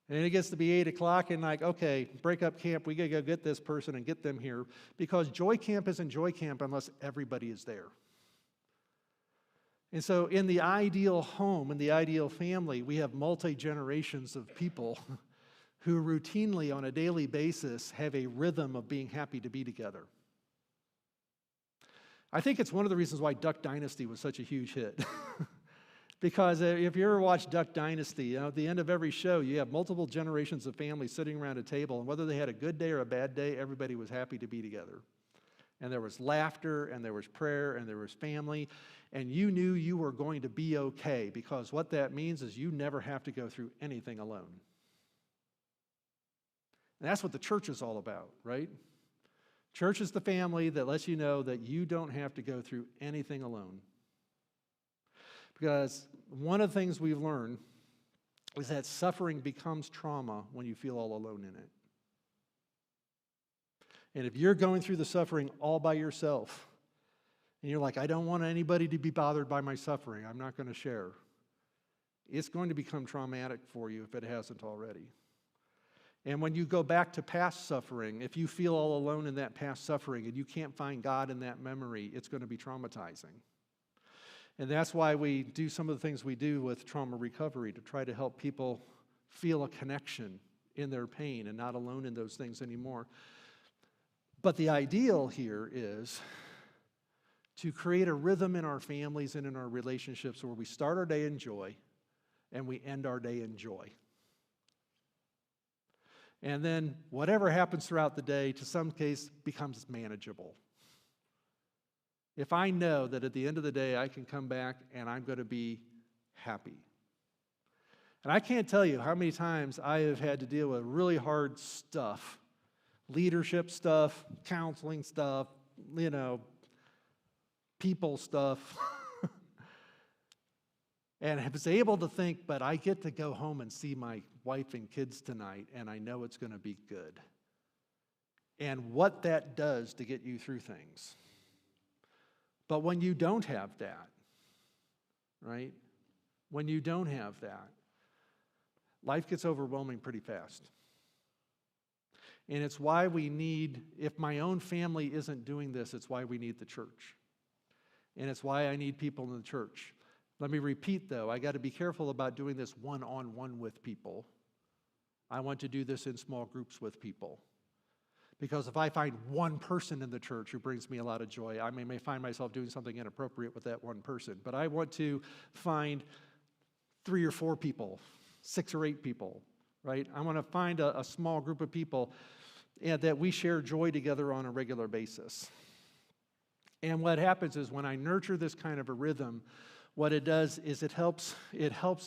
[SPEAKER 1] And then it gets to be 8 o'clock and like, okay, break up camp. We got to go get this person and get them here. Because joy camp isn't joy camp unless everybody is there. And so in the ideal home, in the ideal family, we have multi-generations of people who routinely on a daily basis have a rhythm of being happy to be together. I think it's one of the reasons why Duck Dynasty was such a huge hit. Because if you ever watch Duck Dynasty, at the end of every show, you have multiple generations of families sitting around a table, and whether they had a good day or a bad day, everybody was happy to be together. And there was laughter, and there was prayer, and there was family, and you knew you were going to be okay, because what that means is you never have to go through anything alone. And that's what the church is all about, right? Church is the family that lets you know that you don't have to go through anything alone. Because one of the things we've learned is that suffering becomes trauma when you feel all alone in it. And if you're going through the suffering all by yourself, and you're like, I don't want anybody to be bothered by my suffering, I'm not going to share, it's going to become traumatic for you if it hasn't already. And when you go back to past suffering, if you feel all alone in that past suffering and you can't find God in that memory, it's going to be traumatizing. And that's why we do some of the things we do with trauma recovery, to try to help people feel a connection in their pain and not alone in those things anymore. But the ideal here is to create a rhythm in our families and in our relationships where we start our day in joy and we end our day in joy. And then whatever happens throughout the day, to some case, becomes manageable. If I know that at the end of the day I can come back and I'm going to be happy. And I can't tell you how many times I have had to deal with really hard stuff, leadership stuff, counseling stuff, people stuff, and I was able to think, but I get to go home and see my wife and kids tonight, and I know it's going to be good. And what that does to get you through things. But when you don't have that, right? When you don't have that, life gets overwhelming pretty fast. And it's why we need, if my own family isn't doing this, it's why we need the church. And it's why I need people in the church. Let me repeat, though, I got to be careful about doing this one-on-one with people. I want to do this in small groups with people. Because if I find one person in the church who brings me a lot of joy, I may find myself doing something inappropriate with that one person. But I want to find 3 or 4 people, 6 or 8 people, right? I want to find a small group of people that we share joy together on a regular basis. And what happens is when I nurture this kind of a rhythm, what it does is it helps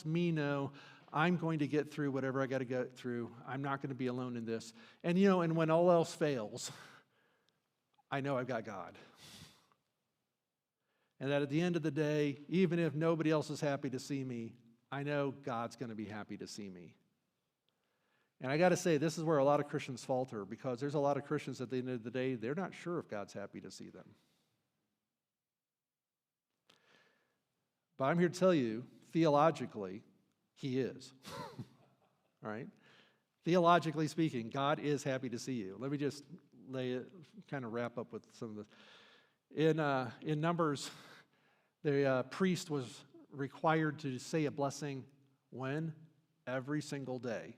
[SPEAKER 1] me know I'm going to get through whatever I got to get through. I'm not going to be alone in this. And and when all else fails, I know I've got God. And that at the end of the day, even if nobody else is happy to see me, I know God's going to be happy to see me. And I got to say, this is where a lot of Christians falter, because there's a lot of Christians at the end of the day, they're not sure if God's happy to see them. But I'm here to tell you, theologically, He is. All right? Theologically speaking, God is happy to see you. Let me just kind of wrap up with some of this. In Numbers, the priest was required to say a blessing when? Every single day.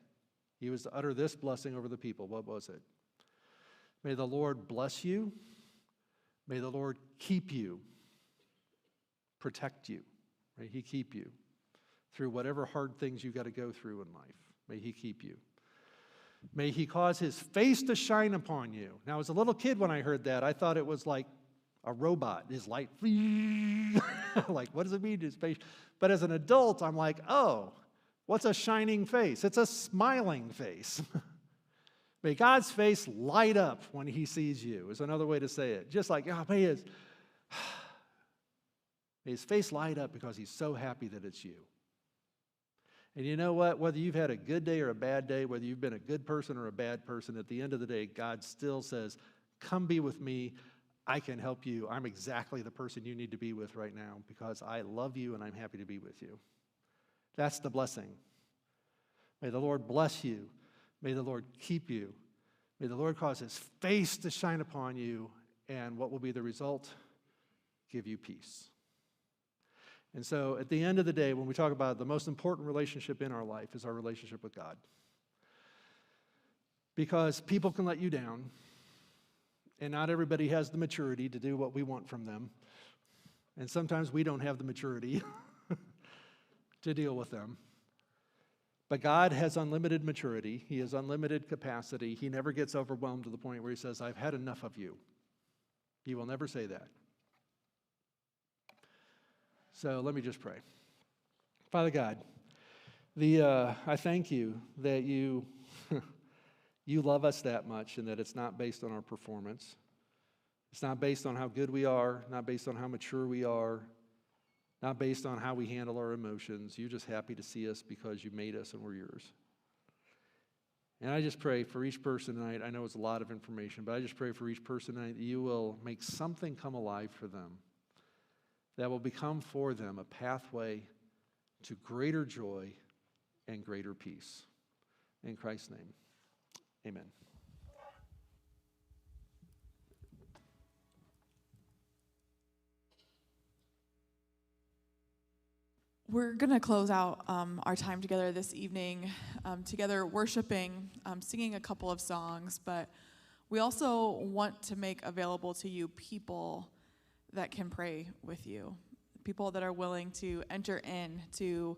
[SPEAKER 1] He was to utter this blessing over the people. What was it? May the Lord bless you. May the Lord keep you. Protect you. May He keep you through whatever hard things you got to go through in life. May He keep you. May He cause His face to shine upon you. Now, as a little kid, when I heard that, I thought it was like a robot. His light, like, what does it mean, His face? But as an adult, I'm like, oh, what's a shining face? It's a smiling face. May God's face light up when He sees you, is another way to say it. Just like, may His face light up because He's so happy that it's you. And you know what? Whether you've had a good day or a bad day, whether you've been a good person or a bad person, at the end of the day, God still says, come be with me. I can help you. I'm exactly the person you need to be with right now because I love you and I'm happy to be with you. That's the blessing. May the Lord bless you. May the Lord keep you. May the Lord cause His face to shine upon you. And what will be the result? Give you peace. And so at the end of the day, when we talk about the most important relationship in our life is our relationship with God. Because people can let you down, and not everybody has the maturity to do what we want from them. And sometimes we don't have the maturity. to deal with them. But God has unlimited maturity. He has unlimited capacity. He never gets overwhelmed to the point where he says, I've had enough of you. He will never say that. So let me just pray. Father God, I thank you that you love us that much and that it's not based on our performance. It's not based on how good we are, not based on how mature we are, not based on how we handle our emotions. You're just happy to see us because you made us and we're yours. And I just pray for each person tonight. I know it's a lot of information, but I just pray for each person tonight that you will make something come alive for them that will become for them a pathway to greater joy and greater peace. In Christ's name, amen.
[SPEAKER 2] We're going to close out our time together this evening, together worshiping, singing a couple of songs, but we also want to make available to you people that can pray with you, people that are willing to enter into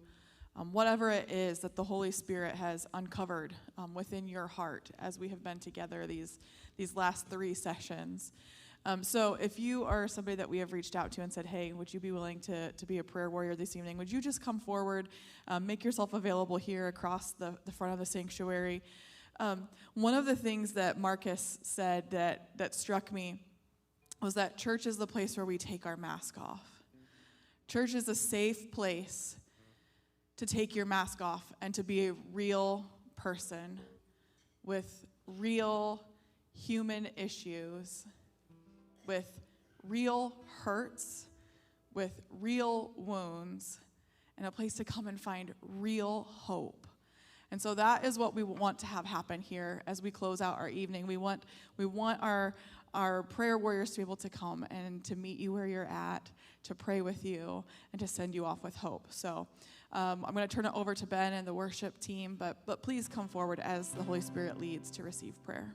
[SPEAKER 2] whatever it is that the Holy Spirit has uncovered within your heart as we have been together these last 3 sessions. So if you are somebody that we have reached out to and said, hey, would you be willing to be a prayer warrior this evening? Would you just come forward, make yourself available here across the front of the sanctuary? One of the things that Marcus said that struck me was that church is the place where we take our mask off. Church is a safe place to take your mask off and to be a real person with real human issues, with real hurts, with real wounds, and a place to come and find real hope. And so that is what we want to have happen here as we close out our evening. We want our prayer warriors to be able to come and to meet you where you're at, to pray with you, and to send you off with hope. So I'm going to turn it over to Ben and the worship team, but please come forward as the Holy Spirit leads to receive prayer.